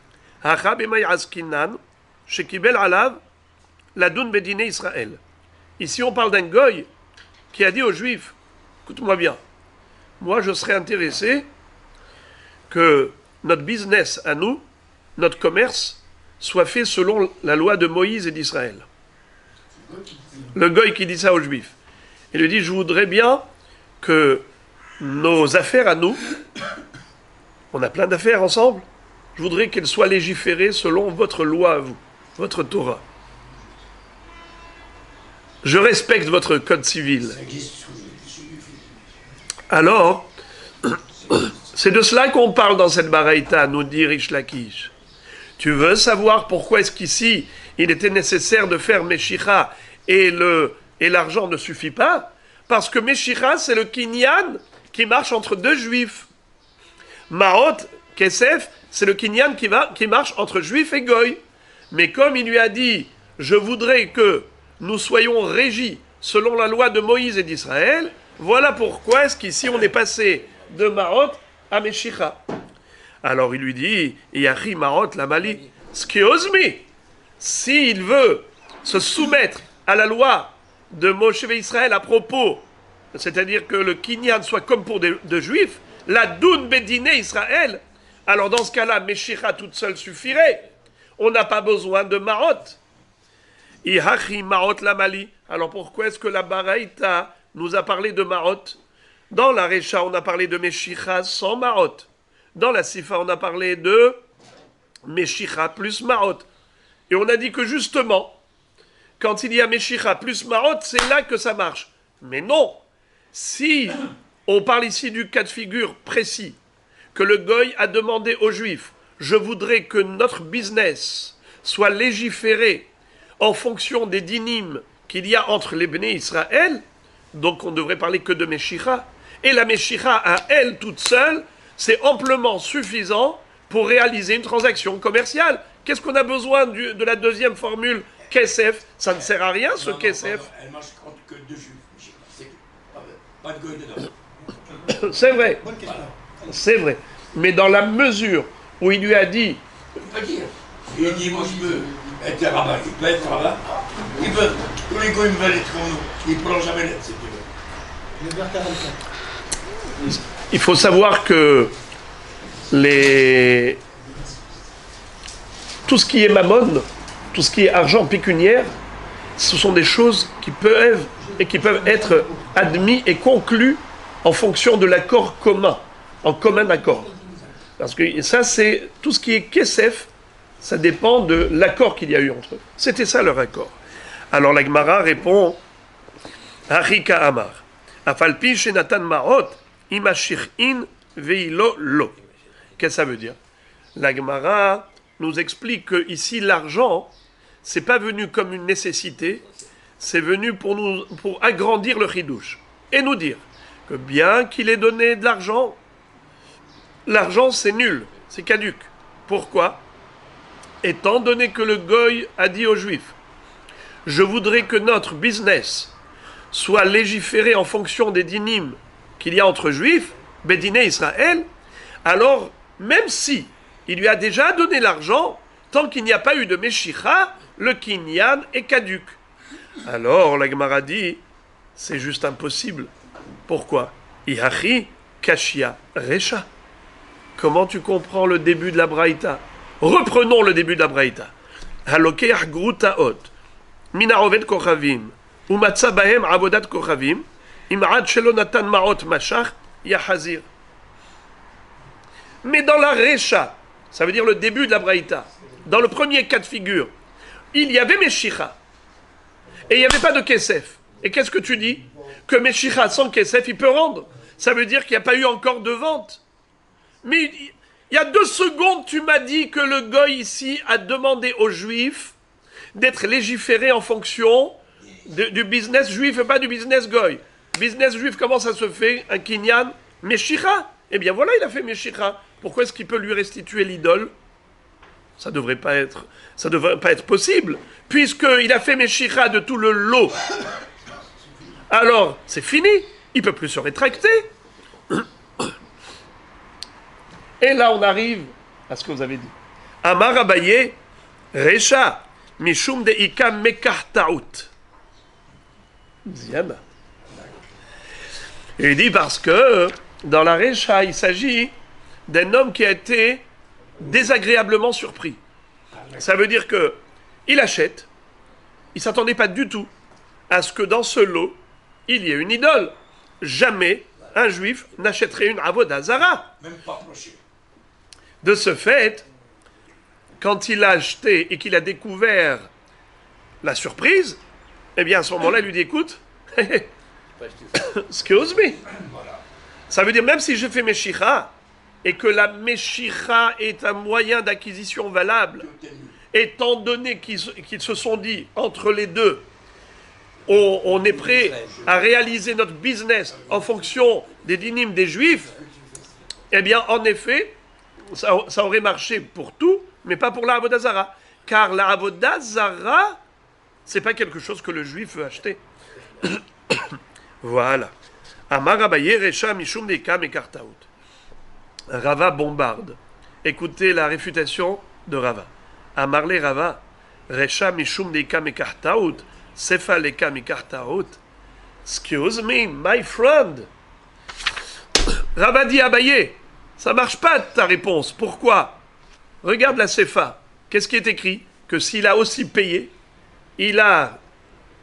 Speaker 1: Ici on parle d'un goy qui a dit aux juifs, écoute-moi bien, moi je serais intéressé que notre business à nous, notre commerce, soit fait selon la loi de Moïse et d'Israël. Le goy qui dit ça aux juifs. Il lui dit, je voudrais bien que nos affaires à nous, on a plein d'affaires ensemble, je voudrais qu'elles soient légiférées selon votre loi à vous, votre Torah. Je respecte votre code civil. Alors, c'est de cela qu'on parle dans cette baraïta, nous dit Rish Lakish. Tu veux savoir pourquoi est-ce qu'ici, il était nécessaire de faire Meshicha et l'argent ne suffit pas? Parce que Meshicha, c'est le kinyan qui marche entre deux juifs. Maot, Kesef, c'est le kinyan qui marche entre juifs et goy. Mais comme il lui a dit, je voudrais que nous soyons régis selon la loi de Moïse et d'Israël, voilà pourquoi est-ce qu'ici on est passé de Maot à Meshicha. Alors il lui dit, Yahi Maot la Mali, Skiozmi, s'il veut se soumettre à la loi de Moshe et Israël à propos, c'est-à-dire que le kinyan soit comme pour de juifs, la Doun Bedine Israël, alors dans ce cas-là, Meshicha toute seule suffirait. On n'a pas besoin de Maot. Ihachi Maot la Mali. Alors pourquoi est-ce que la Baraïta nous a parlé de Maot? Dans la Recha, on a parlé de Meshicha sans Maot. Dans la Sifa, on a parlé de Meshicha plus Maot. Et on a dit que justement, quand il y a Meshicha plus Maot, c'est là que ça marche. Mais non. Si on parle ici du cas de figure précis, que le goy a demandé aux juifs, je voudrais que notre business soit légiféré en fonction des dynimes qu'il y a entre les Béné Israël, donc on ne devrait parler que de Meshicha, et la Meshicha à elle toute seule, c'est amplement suffisant pour réaliser une transaction commerciale. Qu'est-ce qu'on a besoin de la deuxième formule, Kesef? Ça ne sert à rien ce Kesef.
Speaker 2: Elle marche contre que deux juifs, c'est pas de goy dedans.
Speaker 1: C'est vrai, c'est vrai. Mais dans la mesure où il lui a dit...
Speaker 2: Il peut dire. Il dit, moi je peux être rabbin, il peut être rabbin. Il peut, tous les goyim veulent être comme nous. Il ne prend jamais l'aide, c'est tout.
Speaker 1: Il faut savoir que tout ce qui est mammon, tout ce qui est argent pécuniaire, ce sont des choses qui peuvent être admis et conclus en fonction de l'accord commun, en commun accord. Parce que ça, c'est tout ce qui est kesef, ça dépend de l'accord qu'il y a eu entre eux. C'était ça leur accord. Alors la Gemara répond, Harika Amar, Afalpi shenatan maot, imashichin veilo lo. Qu'est-ce que ça veut dire? La Gemara nous explique que ici l'argent, c'est pas venu comme une nécessité, c'est venu pour agrandir le chidouche et nous dire que bien qu'il ait donné de l'argent, l'argent c'est nul, c'est caduc. Pourquoi? Étant donné que le goy a dit aux juifs, je voudrais que notre business soit légiféré en fonction des dynimes qu'il y a entre juifs, Bédiné Israël, alors même si il lui a déjà donné l'argent, tant qu'il n'y a pas eu de Meshicha, le kinyan est caduc. Alors la Gemara dit, c'est juste impossible. Pourquoi? Ihachi kashia recha. Comment tu comprends le début de la Braïta? Reprenons le début de la Braïta. Halokeach grutaot, minaroved kochavim, umatza bahem avodat kochavim, imad shelo natan maot mashach, yahazir. Mais dans la Recha, ça veut dire le début de la Braïta, dans le premier cas de figure, il y avait Meshicha, et il n'y avait pas de Kesef. Et qu'est-ce que tu dis? Que Meshicha sans Kesef, il peut rendre. Ça veut dire qu'il n'y a pas eu encore de vente. Mais il y a 2 secondes, tu m'as dit que le goy ici a demandé aux juifs d'être légiférés en fonction du business juif et pas du business goy. Business juif, comment ça se fait? Un kinyan Meshicha. Eh bien voilà, il a fait Meshicha. Pourquoi est-ce qu'il peut lui restituer l'idole? Ça devrait pas être possible, puisqu'il a fait Meshicha de tout le lot. Alors, c'est fini, il ne peut plus se rétracter. Et là, on arrive à ce que vous avez dit. Amar Abaye, Recha, Mishum de Ika Mekartaout. Ziana. Il dit parce que dans la Recha, il s'agit d'un homme qui a été désagréablement surpris. Ça veut dire que il achète, il ne s'attendait pas du tout à ce que dans ce lot, il y ait une idole. Jamais un juif n'achèterait une avoda zara.
Speaker 2: Même pas proché.
Speaker 1: De ce fait, quand il a acheté et qu'il a découvert la surprise, eh bien à ce moment-là, il lui dit, écoute, excuse me. Ça veut dire, même si je fais Meshicha, et que la Meshicha est un moyen d'acquisition valable, étant donné qu'ils se sont dit, entre les deux, on est prêt à réaliser notre business en fonction des dynimes des Juifs, eh bien, en effet, ça aurait marché pour tout, mais pas pour la Avodah Zara. Car la Avodah Zara, c'est pas quelque chose que le Juif veut acheter. Voilà. Amar Abaye Recha Mishum Deka Mekartaout. Rava bombarde. Écoutez la réfutation de Rava. Amarle Rava, Recha Mishum Deka Mekartaout, Sefa Leka Mekartaout. Excuse me, my friend. Rava dit Abaye, ça marche pas ta réponse. Pourquoi? Regarde la Sefa. Qu'est-ce qui est écrit? Que s'il a aussi payé, il a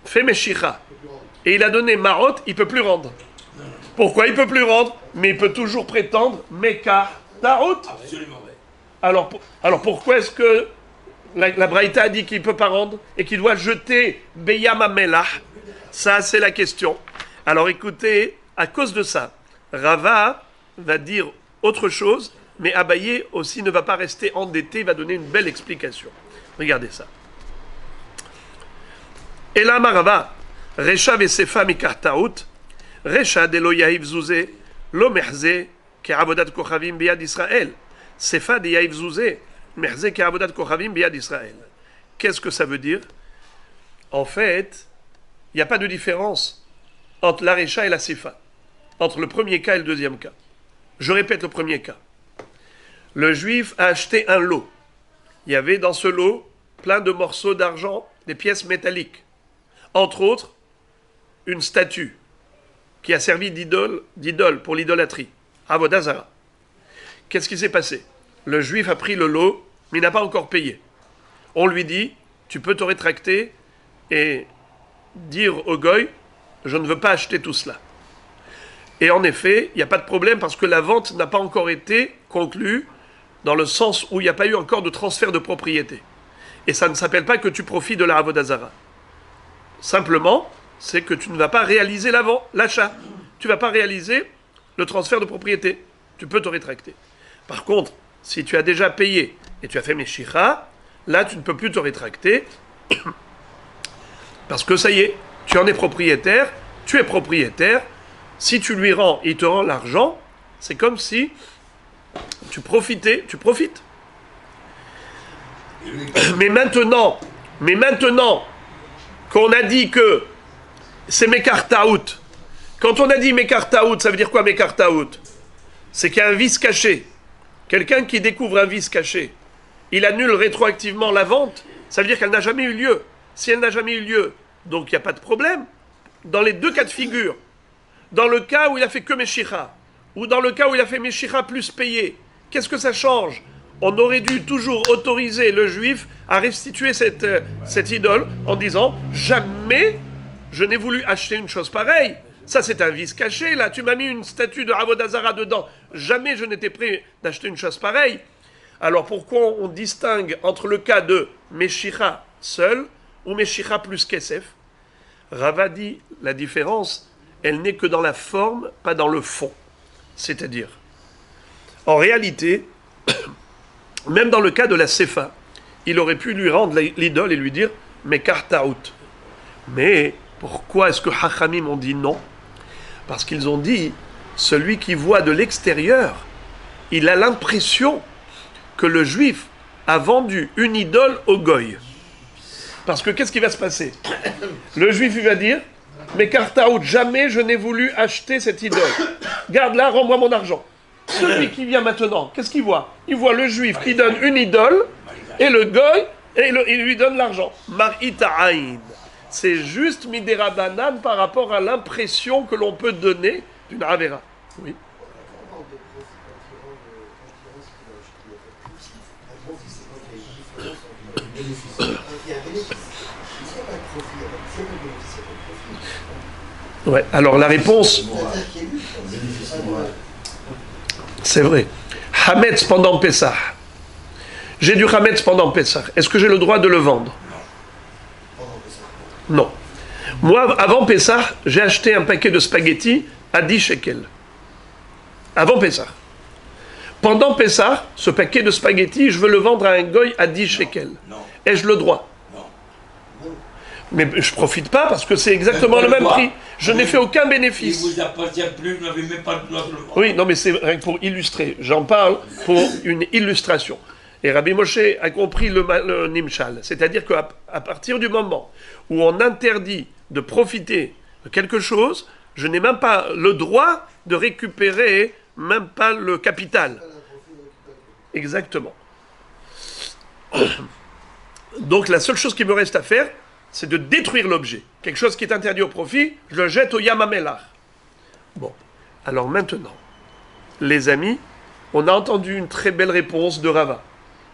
Speaker 1: fait Meshicha et il a donné Marot, il ne peut plus rendre. Pourquoi il ne peut plus rendre? Mais il peut toujours prétendre Meka Tarot.
Speaker 2: Absolument, oui.
Speaker 1: Alors pourquoi est-ce que la Braïta a dit qu'il ne peut pas rendre et qu'il doit jeter Beyam Amelah? Ça, c'est la question. Alors écoutez, à cause de ça, Rava va dire autre chose, mais Abaye aussi ne va pas rester endetté, il va donner une belle explication. Regardez ça. Elam Rava, Recha Vesefa Mikartaout, Recha de lo Yahiv Zouze, lo Mehze, ke Avodat Kochavim Biad Israël. Sefa de Yahiv Zouze, Mehze ke Avodat Kochavim Biad Israël. Qu'est-ce que ça veut dire? En fait, il n'y a pas de différence entre la Recha et la Sefa, entre le premier cas et le deuxième cas. Je répète le premier cas. Le juif a acheté un lot. Il y avait dans ce lot plein de morceaux d'argent, des pièces métalliques. Entre autres, une statue qui a servi d'idole pour l'idolâtrie, Avodah Zara. Qu'est-ce qui s'est passé? Le juif a pris le lot, mais il n'a pas encore payé. On lui dit, tu peux te rétracter et dire au goy, je ne veux pas acheter tout cela. Et en effet, il n'y a pas de problème parce que la vente n'a pas encore été conclue dans le sens où il n'y a pas eu encore de transfert de propriété. Et ça ne s'appelle pas que tu profites de la Avodah Zara. Simplement, c'est que tu ne vas pas réaliser l'achat. Tu ne vas pas réaliser le transfert de propriété. Tu peux te rétracter. Par contre, si tu as déjà payé et tu as fait Meshicha, là, tu ne peux plus te rétracter parce que ça y est, tu en es propriétaire, tu es propriétaire. Si tu lui rends, il te rend l'argent, c'est comme si tu profites. Mais maintenant qu'on a dit que c'est Mekartaout, quand on a dit Mekartaout, ça veut dire quoi Mekartaout? C'est qu'il y a un vice caché. Quelqu'un qui découvre un vice caché, il annule rétroactivement la vente, ça veut dire qu'elle n'a jamais eu lieu. Si elle n'a jamais eu lieu, donc il n'y a pas de problème. Dans les deux cas de figure, dans le cas où il a fait que Meshicha, ou dans le cas où il a fait Meshicha plus payé, qu'est-ce que ça change? On aurait dû toujours autoriser le juif à restituer cette idole en disant « Jamais je n'ai voulu acheter une chose pareille. Ça, c'est un vice caché, là. Tu m'as mis une statue de Avodah Zara dedans. Jamais je n'étais prêt d'acheter une chose pareille. » Alors, pourquoi on distingue entre le cas de Meshicha seul ou Meshicha plus Kesef? Rava dit la différence, elle n'est que dans la forme, pas dans le fond. C'est-à-dire, en réalité, même dans le cas de la Sefa, il aurait pu lui rendre l'idole et lui dire « Mekartaout ». Mais pourquoi est-ce que Hachamim ont dit non? Parce qu'ils ont dit, celui qui voit de l'extérieur, il a l'impression que le juif a vendu une idole au goy. Parce que qu'est-ce qui va se passer? Le juif, il va dire, mais Kartaout, jamais je n'ai voulu acheter cette idole. Garde-la, rends-moi mon argent. Celui qui vient maintenant, qu'est-ce qu'il voit? Il voit le juif qui donne une idole, et le goy, il lui donne l'argent. Mar'ita aïn. C'est juste midera banane par rapport à l'impression que l'on peut donner d'une avera. Oui. Ouais, alors la réponse, c'est vrai. Hametz pendant Pessah. J'ai du Hametz pendant Pessah. Est-ce que j'ai le droit de le vendre? Non. Moi, avant Pessah, j'ai acheté un paquet de spaghettis à 10 shekels. Avant Pessah. Pendant Pessah, ce paquet de spaghettis, je veux le vendre à un goy à 10 shekels. Ai-je le droit? Mais je ne profite pas parce que c'est exactement le même prix. Je n'ai fait aucun bénéfice.
Speaker 2: Il ne vous appartient plus, vous n'avez même pas le droit de le vendre.
Speaker 1: Oui, non, mais c'est rien que pour illustrer. J'en parle pour une illustration. Et Rabbi Moshe a compris le Nimshal. C'est-à-dire qu'à partir du moment où on interdit de profiter de quelque chose, je n'ai même pas le droit de récupérer même pas le capital. Exactement. Donc la seule chose qui me reste à faire, c'est de détruire l'objet. Quelque chose qui est interdit au profit, je le jette au Yamamelah. Bon, alors maintenant, les amis, on a entendu une très belle réponse de Rava,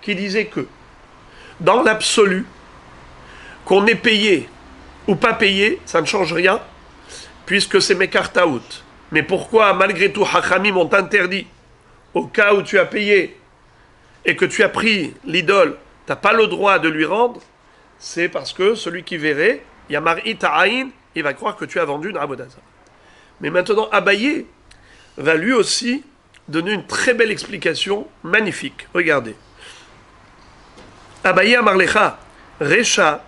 Speaker 1: qui disait que, dans l'absolu, qu'on ait payé ou pas payé, ça ne change rien, puisque c'est Mekartaout. Mais pourquoi, malgré tout, Hachamim ont interdit, au cas où tu as payé et que tu as pris l'idole, tu n'as pas le droit de lui rendre? C'est parce que celui qui verrait, Yamari Ta'ain, il va croire que tu as vendu une Abodazar. Mais maintenant, Abaye va lui aussi donner une très belle explication, magnifique. Regardez. Abaye Amarlecha, Recha,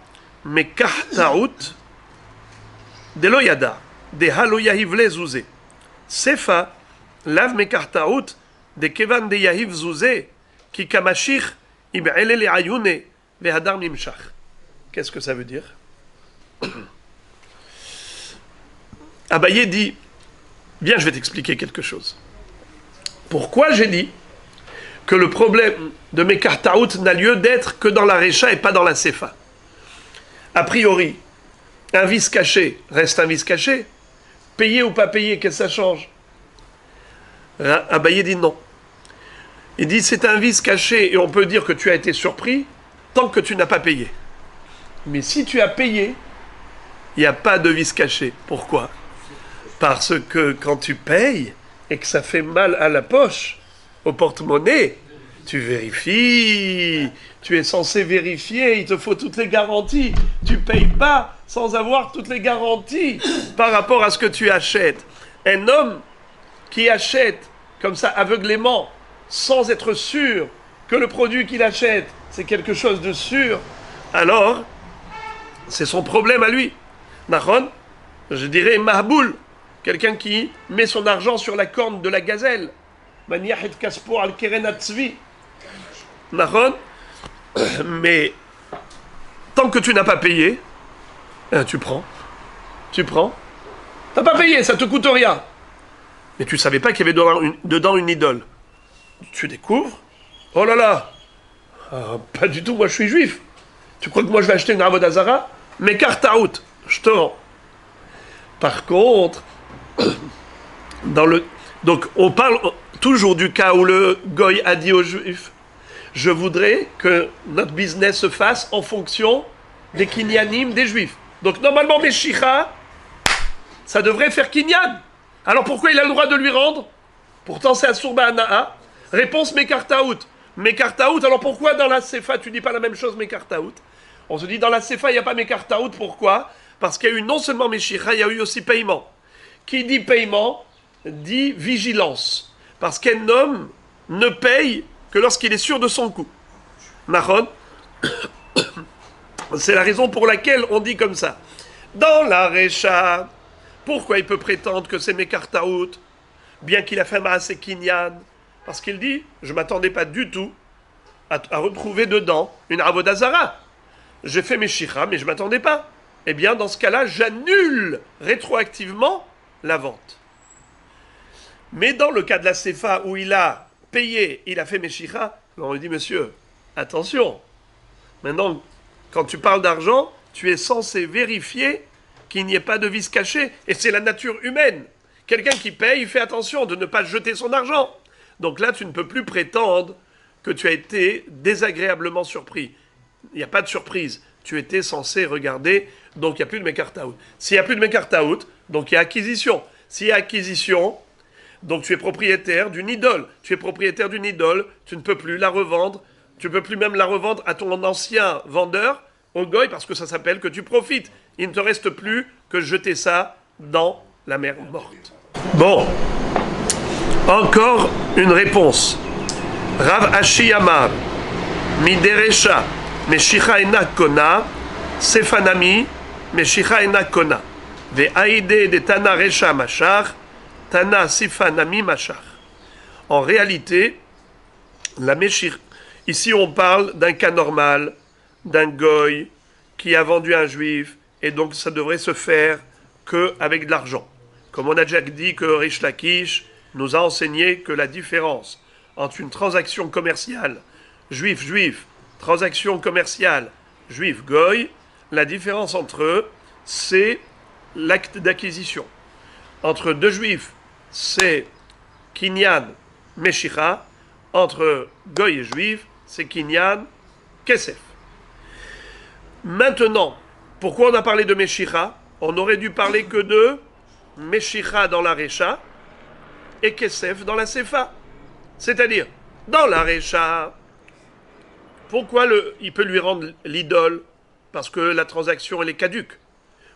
Speaker 1: Mekahtaout, Deloyada, de Haloyahivle Zouze. Sefa, Lav Mekahtaout, de Kevan de Yahiv Zouze, qui Kamashich, Ib'ele le Ayune, Vehadar Mimshach. Qu'est-ce que ça veut dire? Abaye dit, bien, je vais t'expliquer quelque chose. Pourquoi j'ai dit que le problème de Mekartaout n'a lieu d'être que dans la Recha et pas dans la Sefa? A priori, un vice caché reste un vice caché. Payer ou pas payer, qu'est-ce que ça change? Abaye dit non. Il dit c'est un vice caché et on peut dire que tu as été surpris tant que tu n'as pas payé. Mais si tu as payé, il n'y a pas de vice caché. Pourquoi? Parce que quand tu payes et que ça fait mal à la poche, au porte-monnaie, tu vérifies, tu es censé vérifier, il te faut toutes les garanties. Tu ne payes pas sans avoir toutes les garanties par rapport à ce que tu achètes. Un homme qui achète comme ça aveuglément, sans être sûr que le produit qu'il achète, c'est quelque chose de sûr, alors c'est son problème à lui. Nahon, je dirais Mahboul, quelqu'un qui met son argent sur la corne de la gazelle. Maniachet kaspo al kerenatzvi. Nahon, mais tant que tu n'as pas payé, tu prends. Tu prends. T'as pas payé, ça te coûte rien. Mais tu savais pas qu'il y avait dedans une idole. Tu découvres, oh là là, pas du tout, moi je suis juif. Tu crois que moi je vais acheter une Avodazara? Mais Kartaout, je te rends. Par contre, donc on parle toujours du cas où le goy a dit aux juifs, je voudrais que notre business se fasse en fonction des kinyanim des juifs. Donc normalement Meshicha, ça devrait faire kinyan. Alors pourquoi il a le droit de lui rendre? Pourtant c'est Asurba Anaa. Réponse Mekartaout. Mekartaout, alors pourquoi dans la Sefa tu dis pas la même chose Mekartaout? On se dit dans la Sefa il n'y a pas Mekartaout, pourquoi? Parce qu'il y a eu non seulement Meshicha, il y a eu aussi paiement. Qui dit paiement dit vigilance. Parce qu'un homme ne paye que lorsqu'il est sûr de son coup. Nahon, c'est la raison pour laquelle on dit comme ça. Dans la Recha, pourquoi il peut prétendre que c'est Mekartaout, bien qu'il a fait Maaseh Kinyan? Parce qu'il dit, je ne m'attendais pas du tout à retrouver dedans une avoda zara. J'ai fait mes shichas, mais je ne m'attendais pas. Eh bien, dans ce cas-là, j'annule rétroactivement la vente. Mais dans le cas de la Sefa où il a payé, il a fait mes shichas, on lui dit, monsieur, attention, maintenant, quand tu parles d'argent, tu es censé vérifier qu'il n'y ait pas de vice caché. Et c'est la nature humaine. Quelqu'un qui paye, il fait attention de ne pas jeter son argent. Donc là, tu ne peux plus prétendre que tu as été désagréablement surpris. Il n'y a pas de surprise. Tu étais censé regarder, donc il n'y a plus de mekartaout. S'il n'y a plus de mekartaout, donc il y a acquisition. S'il y a acquisition, donc tu es propriétaire d'une idole. Tu es propriétaire d'une idole, tu ne peux plus la revendre. Tu ne peux plus même la revendre à ton ancien vendeur, au goy, parce que ça s'appelle que tu profites. Il ne te reste plus que jeter ça dans la mer morte. Bon, encore une réponse. Rav Ashi Amar, Mideresha, Meshicha ena kona, Sefanami, Meshicha ena kona. Ve'aide de Tana Resha Mashach, Tana Sifanami Mashach. En réalité, la Meshicha, ici on parle d'un cas normal, d'un goy qui a vendu un juif, et donc ça devrait se faire qu'avec de l'argent. Comme on a déjà dit que Rish Lakish nous a enseigné que la différence entre une transaction commerciale juif-juif, transaction commerciale juif-goy, la différence entre eux, c'est l'acte d'acquisition. Entre deux juifs, c'est kinyan meshicha, entre goy et juif, c'est kinyan kesef. Maintenant, pourquoi on a parlé de meshicha? On aurait dû parler que de meshicha dans la recha et kesef dans la sefa. C'est-à-dire, dans la recha, pourquoi il peut lui rendre l'idole? Parce que la transaction, elle est caduque.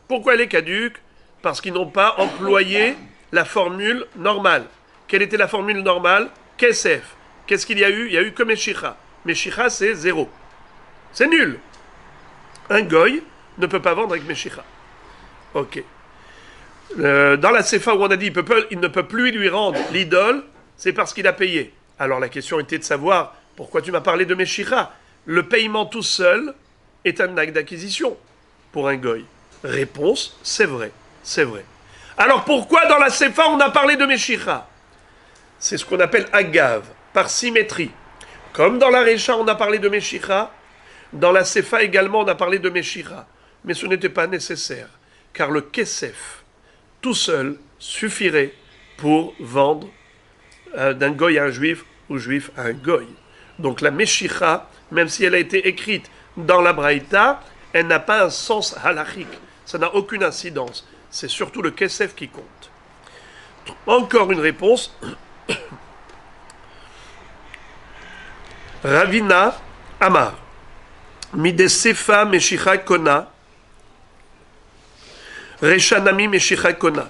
Speaker 1: Pourquoi elle est caduque? Parce qu'ils n'ont pas employé la formule normale. Quelle était la formule normale? Kesef. Qu'est-ce qu'il y a eu? Il n'y a eu que meshicha. Meshicha, c'est 0. C'est nul. Un goy ne peut pas vendre avec meshicha. Ok. Dans la sefa où on a dit il ne peut plus lui rendre l'idole, c'est parce qu'il a payé. Alors la question était de savoir pourquoi tu m'as parlé de meshicha. Le paiement tout seul est un acte d'acquisition pour un goy. Réponse, c'est vrai. C'est vrai. Alors pourquoi dans la sefa on a parlé de meshicha? C'est ce qu'on appelle agav, par symétrie. Comme dans la recha on a parlé de meshicha, dans la sefa également on a parlé de meshicha. Mais ce n'était pas nécessaire, car le kesef tout seul suffirait pour vendre d'un goy à un juif ou juif à un goy. Donc la meshicha, même si elle a été écrite dans la braïta, elle n'a pas un sens halachique. Ça n'a aucune incidence. C'est surtout le kesef qui compte. Encore une réponse. Ravina Amar. Mide sefa meshicha kona. Reshanami meshicha kona.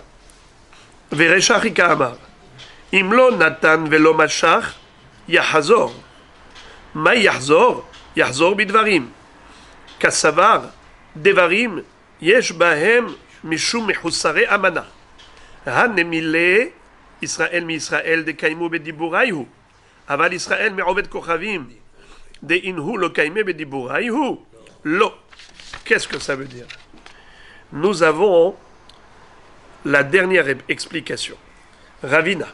Speaker 1: Veresha chika amar. Imlo natan velo mashach yahazor. Ma yahzor? Yahzor bidvarim. Kassavar devarim yesh bahem mishum mechusare amana. Hanemile Israël mi Israël de kaimu bediburayhu. Aval Israël mi oved kochavim de inhu lo kaime bediburayhu. Lo. Qu'est-ce que ça veut dire? Nous avons la dernière explication. Ravina.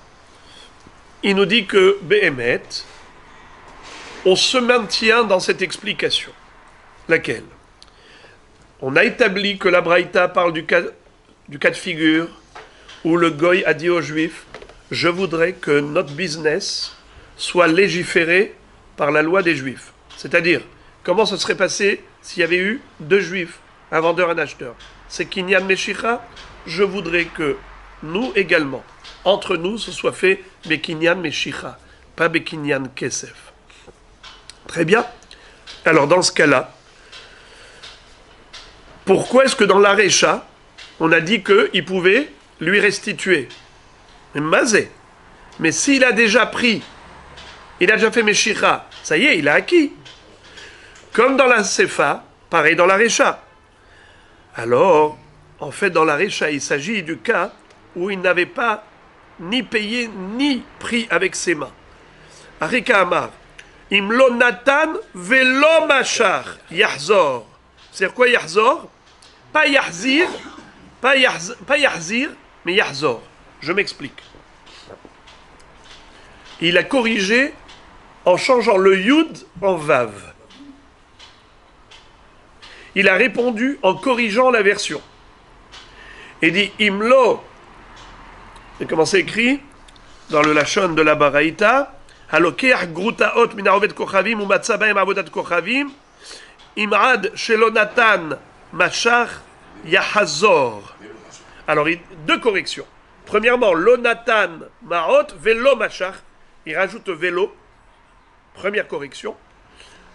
Speaker 1: Il nous dit que Behemet, on se maintient dans cette explication. Laquelle? On a établi que la Braïta parle du cas de figure où le goy a dit aux juifs « Je voudrais que notre business soit légiféré par la loi des juifs. » C'est-à-dire, comment ça serait passé s'il y avait eu deux juifs, un vendeur et un acheteur? C'est Kinyan Meshicha. Je voudrais que nous également, entre nous, ce soit fait Bekinyan Meshicha, pas Bekinyan Kesef. Très bien. Alors dans ce cas-là, pourquoi est-ce que dans la Recha, on a dit qu'il pouvait lui restituer Mazé? Mais s'il a déjà pris, il a déjà fait Meshicha, ça y est, il a acquis. Comme dans la Sefa, pareil dans la Recha. Alors, en fait, dans la Recha, il s'agit du cas où il n'avait pas ni payé ni pris avec ses mains. Arika Amar. Imlo Natan velo machar yahzor. C'est quoi yahzor? Pas yahzir, pas yahzir, mais yahzor. Je m'explique. Il a corrigé en changeant le yud en vav. Il a répondu en corrigeant la version. Il dit Imlo. Et comment c'est écrit dans le Lachon de la Baraïta? Halokeach grutaot minarovet kochavim ou matzabaim avodat kochavim imad shelonatan machar yahazor. Alors, deux corrections. Premièrement, lonatan maot velo machar. Il rajoute vélo. Première correction.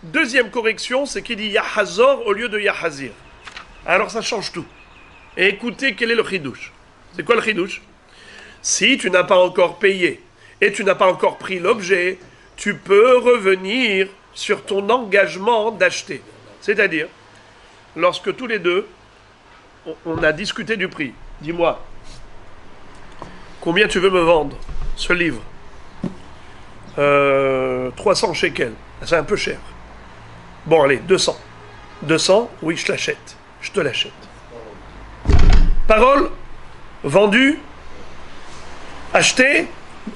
Speaker 1: Deuxième correction, c'est qu'il dit yahazor au lieu de yahazir. Alors, ça change tout. Et écoutez, quel est le chidouche? C'est quoi le chidouche? Si tu n'as pas encore payé et tu n'as pas encore pris l'objet, tu peux revenir sur ton engagement d'acheter. C'est-à-dire, lorsque tous les deux, on a discuté du prix. Dis-moi, combien tu veux me vendre ce livre? 300 shekels. C'est un peu cher. Bon, allez, 200. 200, oui, je l'achète. Je te l'achète. Parole, vendu, acheté,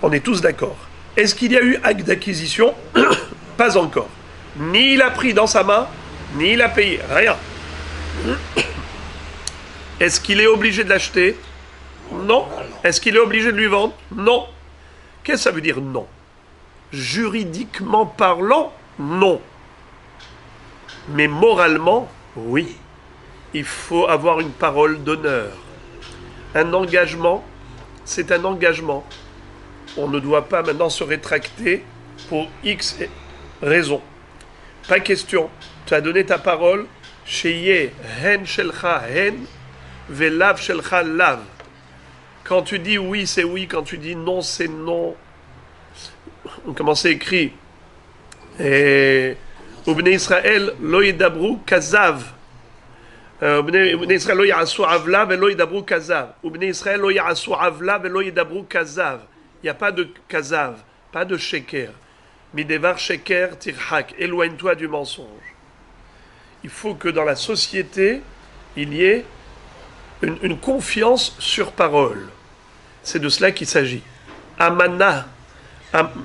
Speaker 1: on est tous d'accord. Est-ce qu'il y a eu acte d'acquisition? Pas encore. Ni il a pris dans sa main, ni il a payé. Rien. Est-ce qu'il est obligé de l'acheter? Non. Est-ce qu'il est obligé de lui vendre? Non. Qu'est-ce que ça veut dire non? Juridiquement parlant, non. Mais moralement, oui. Il faut avoir une parole d'honneur. Un engagement, c'est un engagement. On ne doit pas maintenant se rétracter pour X raisons. Pas question. Tu as donné ta parole. Sheye hen shelcha hen, velav shelcha lav. Quand tu dis oui, c'est oui. Quand tu dis non, c'est non. On commence à écrire. Et Ubnei Israël lo yidabru kazav. Ubnei Israël lo ya'asu avla velo yidabru kazav. Ubnei Israël lo ya'asu avla velo yidabru kazav. Il n'y a pas de kazav, pas de sheker. Midevar sheker tirhak. Éloigne-toi du mensonge. Il faut que dans la société, il y ait une confiance sur parole. C'est de cela qu'il s'agit. Amana.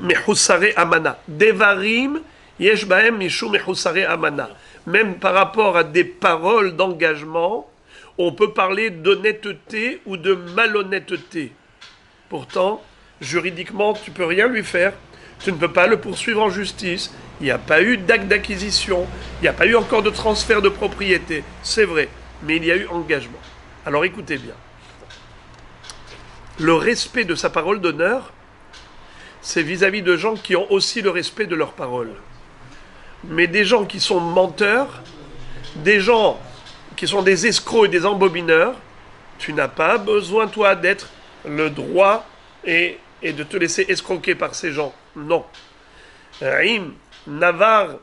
Speaker 1: Mechusare amana. Devarim yesh bahem mishu mechusare amana. Même par rapport à des paroles d'engagement, on peut parler d'honnêteté ou de malhonnêteté. Pourtant, juridiquement, tu ne peux rien lui faire. Tu ne peux pas le poursuivre en justice. Il n'y a pas eu d'acte d'acquisition. Il n'y a pas eu encore de transfert de propriété. C'est vrai. Mais il y a eu engagement. Alors écoutez bien. Le respect de sa parole d'honneur, c'est vis-à-vis de gens qui ont aussi le respect de leur parole. Mais des gens qui sont menteurs, des gens qui sont des escrocs et des embobineurs, tu n'as pas besoin, toi, d'être le droit et de te laisser escroquer par ces gens. Non. Im navar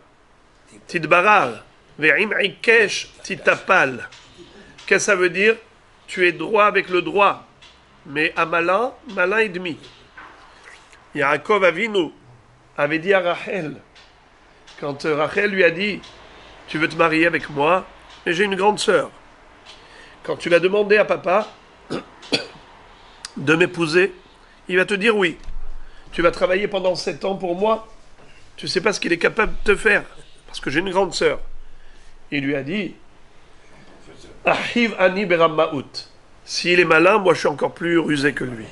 Speaker 1: tidbarar, ve'im ikesh titapal. Qu'est-ce que ça veut dire? Tu es droit avec le droit, mais à malin, malin et demi. Yaakov Avinu avait dit à Rachel, quand Rachel lui a dit « Tu veux te marier avec moi? Et j'ai une grande sœur. Quand tu vas demander à papa de m'épouser, il va te dire oui. Tu vas travailler pendant 7 ans pour moi. Tu ne sais pas ce qu'il est capable de te faire, parce que j'ai une grande sœur. » Il lui a dit « Ahiv ani berammaout. S'il est malin, moi je suis encore plus rusé que lui. »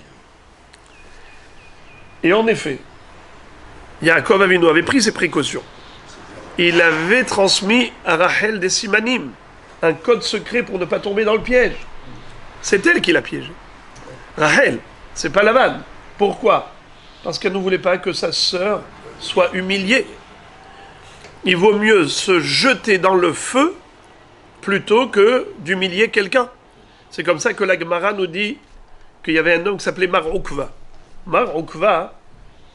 Speaker 1: Et en effet, Yaakov Avinu avait pris ses précautions. Il avait transmis à Rachel des simanim, un code secret pour ne pas tomber dans le piège. C'est elle qui l'a piégé. Rachel, c'est pas Lavan. Pourquoi? Parce qu'elle ne voulait pas que sa sœur soit humiliée. Il vaut mieux se jeter dans le feu plutôt que d'humilier quelqu'un. C'est comme ça que la Gemara nous dit qu'il y avait un homme qui s'appelait Mar Ukva. Mar Ukva,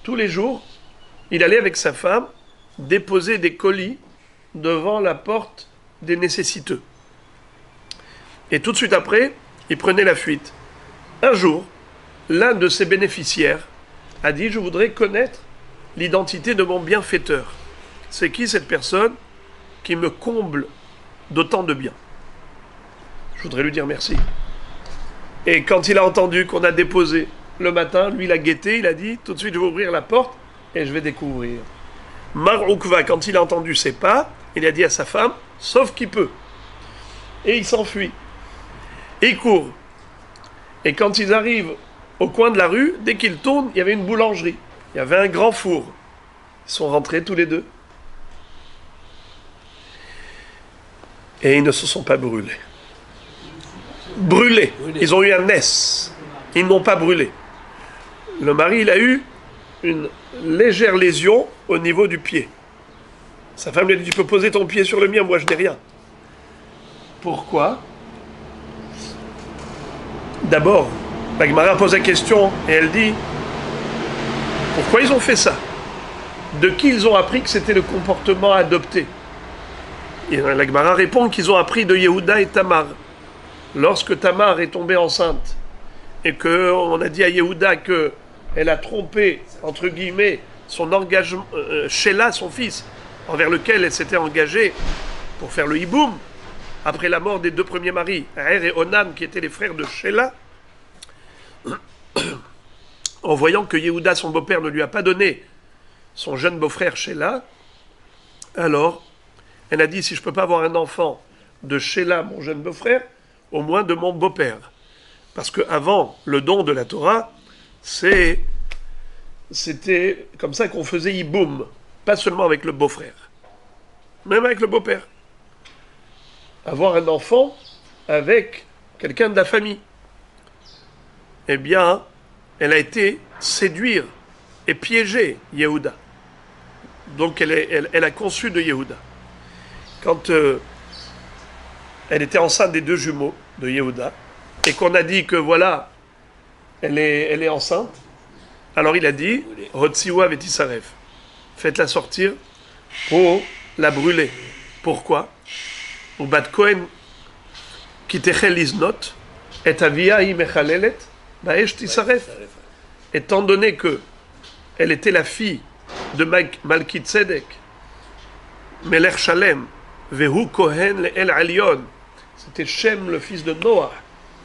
Speaker 1: tous les jours, il allait avec sa femme déposer des colis devant la porte des nécessiteux. Et tout de suite après, il prenait la fuite. Un jour, l'un de ses bénéficiaires a dit « Je voudrais connaître l'identité de mon bienfaiteur. C'est qui cette personne qui me comble d'autant de bien? Je voudrais lui dire merci. Et quand il a entendu qu'on a déposé le matin, lui il a guetté, il a dit tout de suite je vais ouvrir la porte et je vais découvrir. Mar Ukva, quand il a entendu ses pas, il a dit à sa femme, sauf qu'il peut. Et il s'enfuit. Et il court. Et quand ils arrivent au coin de la rue, dès qu'ils tournent, il y avait une boulangerie. Il y avait un grand four. Ils sont rentrés tous les deux. Et ils ne se sont pas brûlés. Brûlés. Ils ont eu un S. Ils n'ont pas brûlé. Le mari, il a eu une légère lésion au niveau du pied. Sa femme lui a dit, tu peux poser ton pied sur le mien, moi je n'ai rien. Pourquoi? D'abord, la Gemara pose la question et elle dit, pourquoi ils ont fait ça? De qui ils ont appris que c'était le comportement adopté? Et la Gemara répond qu'ils ont appris de Yehuda et Tamar. Lorsque Tamar est tombée enceinte et qu'on a dit à Yehuda qu'elle a trompé, entre guillemets, son engagement, Sheila, son fils, envers lequel elle s'était engagée pour faire le hiboum, après la mort des deux premiers maris, Er et Onan, qui étaient les frères de Sheila, en voyant que Yehuda, son beau-père, ne lui a pas donné son jeune beau-frère Sheila, alors elle a dit, si je ne peux pas avoir un enfant de Sheila, mon jeune beau-frère, au moins de mon beau-père. Parce qu'avant le don de la Torah, c'était comme ça qu'on faisait hiboum, pas seulement avec le beau-frère, même avec le beau-père. Avoir un enfant avec quelqu'un de la famille. Eh bien, elle a été séduire et piéger Yehuda. Donc elle a conçu de Yehuda. Quand elle était enceinte des deux jumeaux de Yehuda, et qu'on a dit que voilà, elle est enceinte, alors il a dit, Hotsiwa vetisaref, faites-la sortir pour la brûler. Pourquoi? Ou bat Kohen qui techel iznot, et avia hi mechalelet, baesh tisaref. Étant donné que elle était la fille de Malki Tzedek, Melech Shalem, Vehu Kohen le El Alion, c'était Shem, le fils de Noah,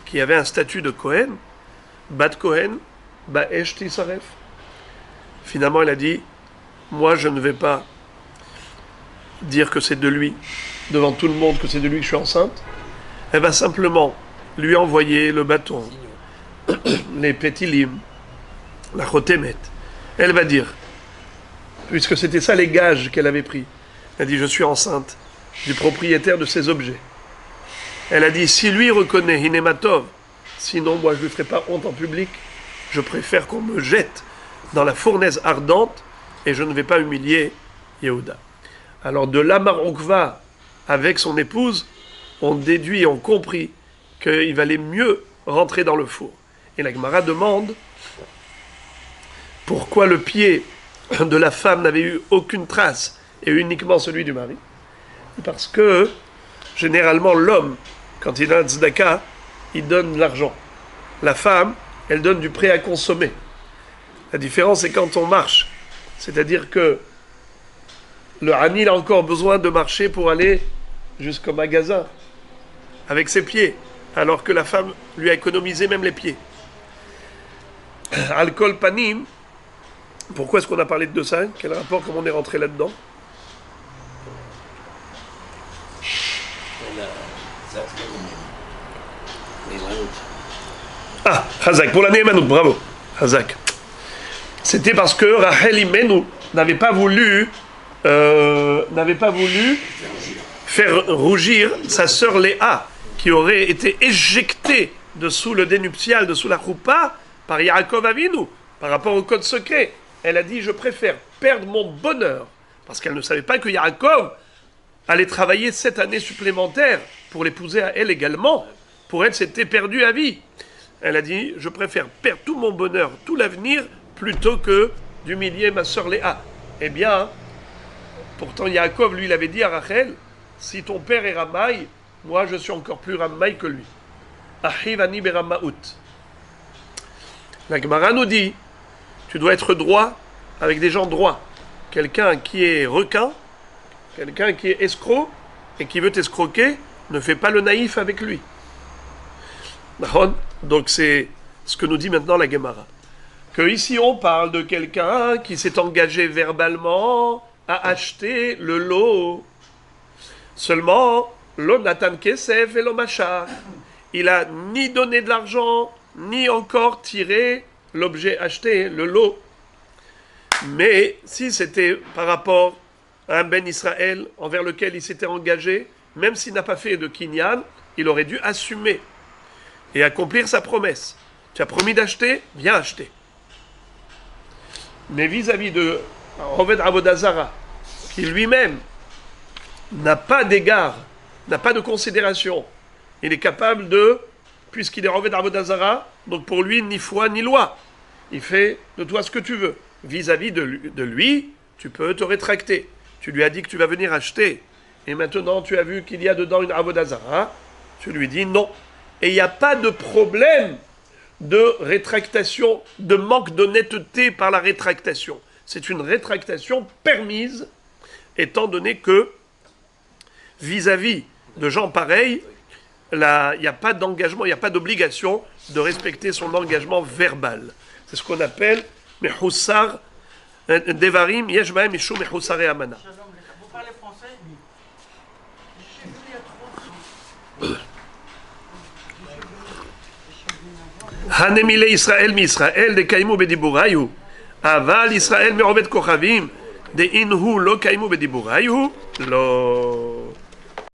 Speaker 1: qui avait un statut de Kohen, Bat Kohen, Baesh Tisaref. Finalement, elle a dit, moi je ne vais pas dire que c'est de lui, devant tout le monde que c'est de lui que je suis enceinte. Elle va simplement lui envoyer le bâton, les pétilim, la chotémet. Elle va dire, puisque c'était ça les gages qu'elle avait pris, elle a dit, je suis enceinte du propriétaire de ces objets. Elle a dit, si lui reconnaît Hinematov, sinon moi je ne lui ferai pas honte en public, je préfère qu'on me jette dans la fournaise ardente et je ne vais pas humilier Yehuda. Alors de là, Mar Ukva, avec son épouse, on déduit, on comprit qu'il valait mieux rentrer dans le four. Et la Gemara demande pourquoi le pied de la femme n'avait eu aucune trace et uniquement celui du mari. Parce que généralement l'homme, quand il a un tzedaka, il donne de l'argent. La femme, elle donne du prêt à consommer. La différence, c'est quand on marche. C'est-à-dire que le Hani a encore besoin de marcher pour aller jusqu'au magasin avec ses pieds, alors que la femme lui a économisé même les pieds. Alcool panim, pourquoi est-ce qu'on a parlé de ça? Quel rapport, comment on est rentré là-dedans? Ah, Hazak, pour la Néhémanout, bravo. Hazak. C'était parce que Rachel Imenu n'avait pas voulu faire rougir sa sœur Léa, qui aurait été éjectée dessous le dénuptial, dessous la choupa, par Yaakov Avinu, par rapport au code secret. Elle a dit, je préfère perdre mon bonheur, parce qu'elle ne savait pas que Yaakov allait travailler 7 années supplémentaires pour l'épouser à elle également. Pour elle, c'était perdu à vie. Elle a dit, je préfère perdre tout mon bonheur, tout l'avenir, plutôt que d'humilier ma sœur Léa. Eh bien, pourtant Yaakov, lui, il avait dit à Rachel, si ton père est Ramaï, moi je suis encore plus Ramaï que lui. Ahiv ani beramaout. La Gemara nous dit, tu dois être droit avec des gens droits. Quelqu'un qui est requin, quelqu'un qui est escroc et qui veut t'escroquer, ne fais pas le naïf avec lui. Donc c'est ce que nous dit maintenant la Gemara. Que ici on parle de quelqu'un qui s'est engagé verbalement à acheter le lot. Seulement, lo natan kesef et lo machar. Il a ni donné de l'argent, ni encore tiré l'objet acheté, le lot. Mais si c'était par rapport à un ben Israël envers lequel il s'était engagé, même s'il n'a pas fait de kinyan, il aurait dû assumer et accomplir sa promesse. Tu as promis d'acheter, viens acheter. Mais vis-à-vis de Oved Avodah Zara, qui lui-même n'a pas d'égard, n'a pas de considération, il est capable de, puisqu'il est Oved Avodah Zara, donc pour lui, ni foi ni loi. Il fait de toi ce que tu veux. Vis-à-vis de lui, tu peux te rétracter. Tu lui as dit que tu vas venir acheter, et maintenant tu as vu qu'il y a dedans une Avodah Zara, tu lui dis non. Et il n'y a pas de problème de rétractation, de manque d'honnêteté par la rétractation. C'est une rétractation permise, étant donné que, vis-à-vis de gens pareils, il n'y a pas d'engagement, il n'y a pas d'obligation de respecter son engagement verbal. C'est ce qu'on appelle Mehussar Devarim, Yesh Bahem Mishum Mehussare Amana.
Speaker 3: Vous parlez français? J'ai vu il y a trop.
Speaker 1: Hanemile Israël mi Israël de Kaimu Bediburayu. Aval Israël mi Oved Kochavim de Inhu lo Kaimu Bediburayu. Lo.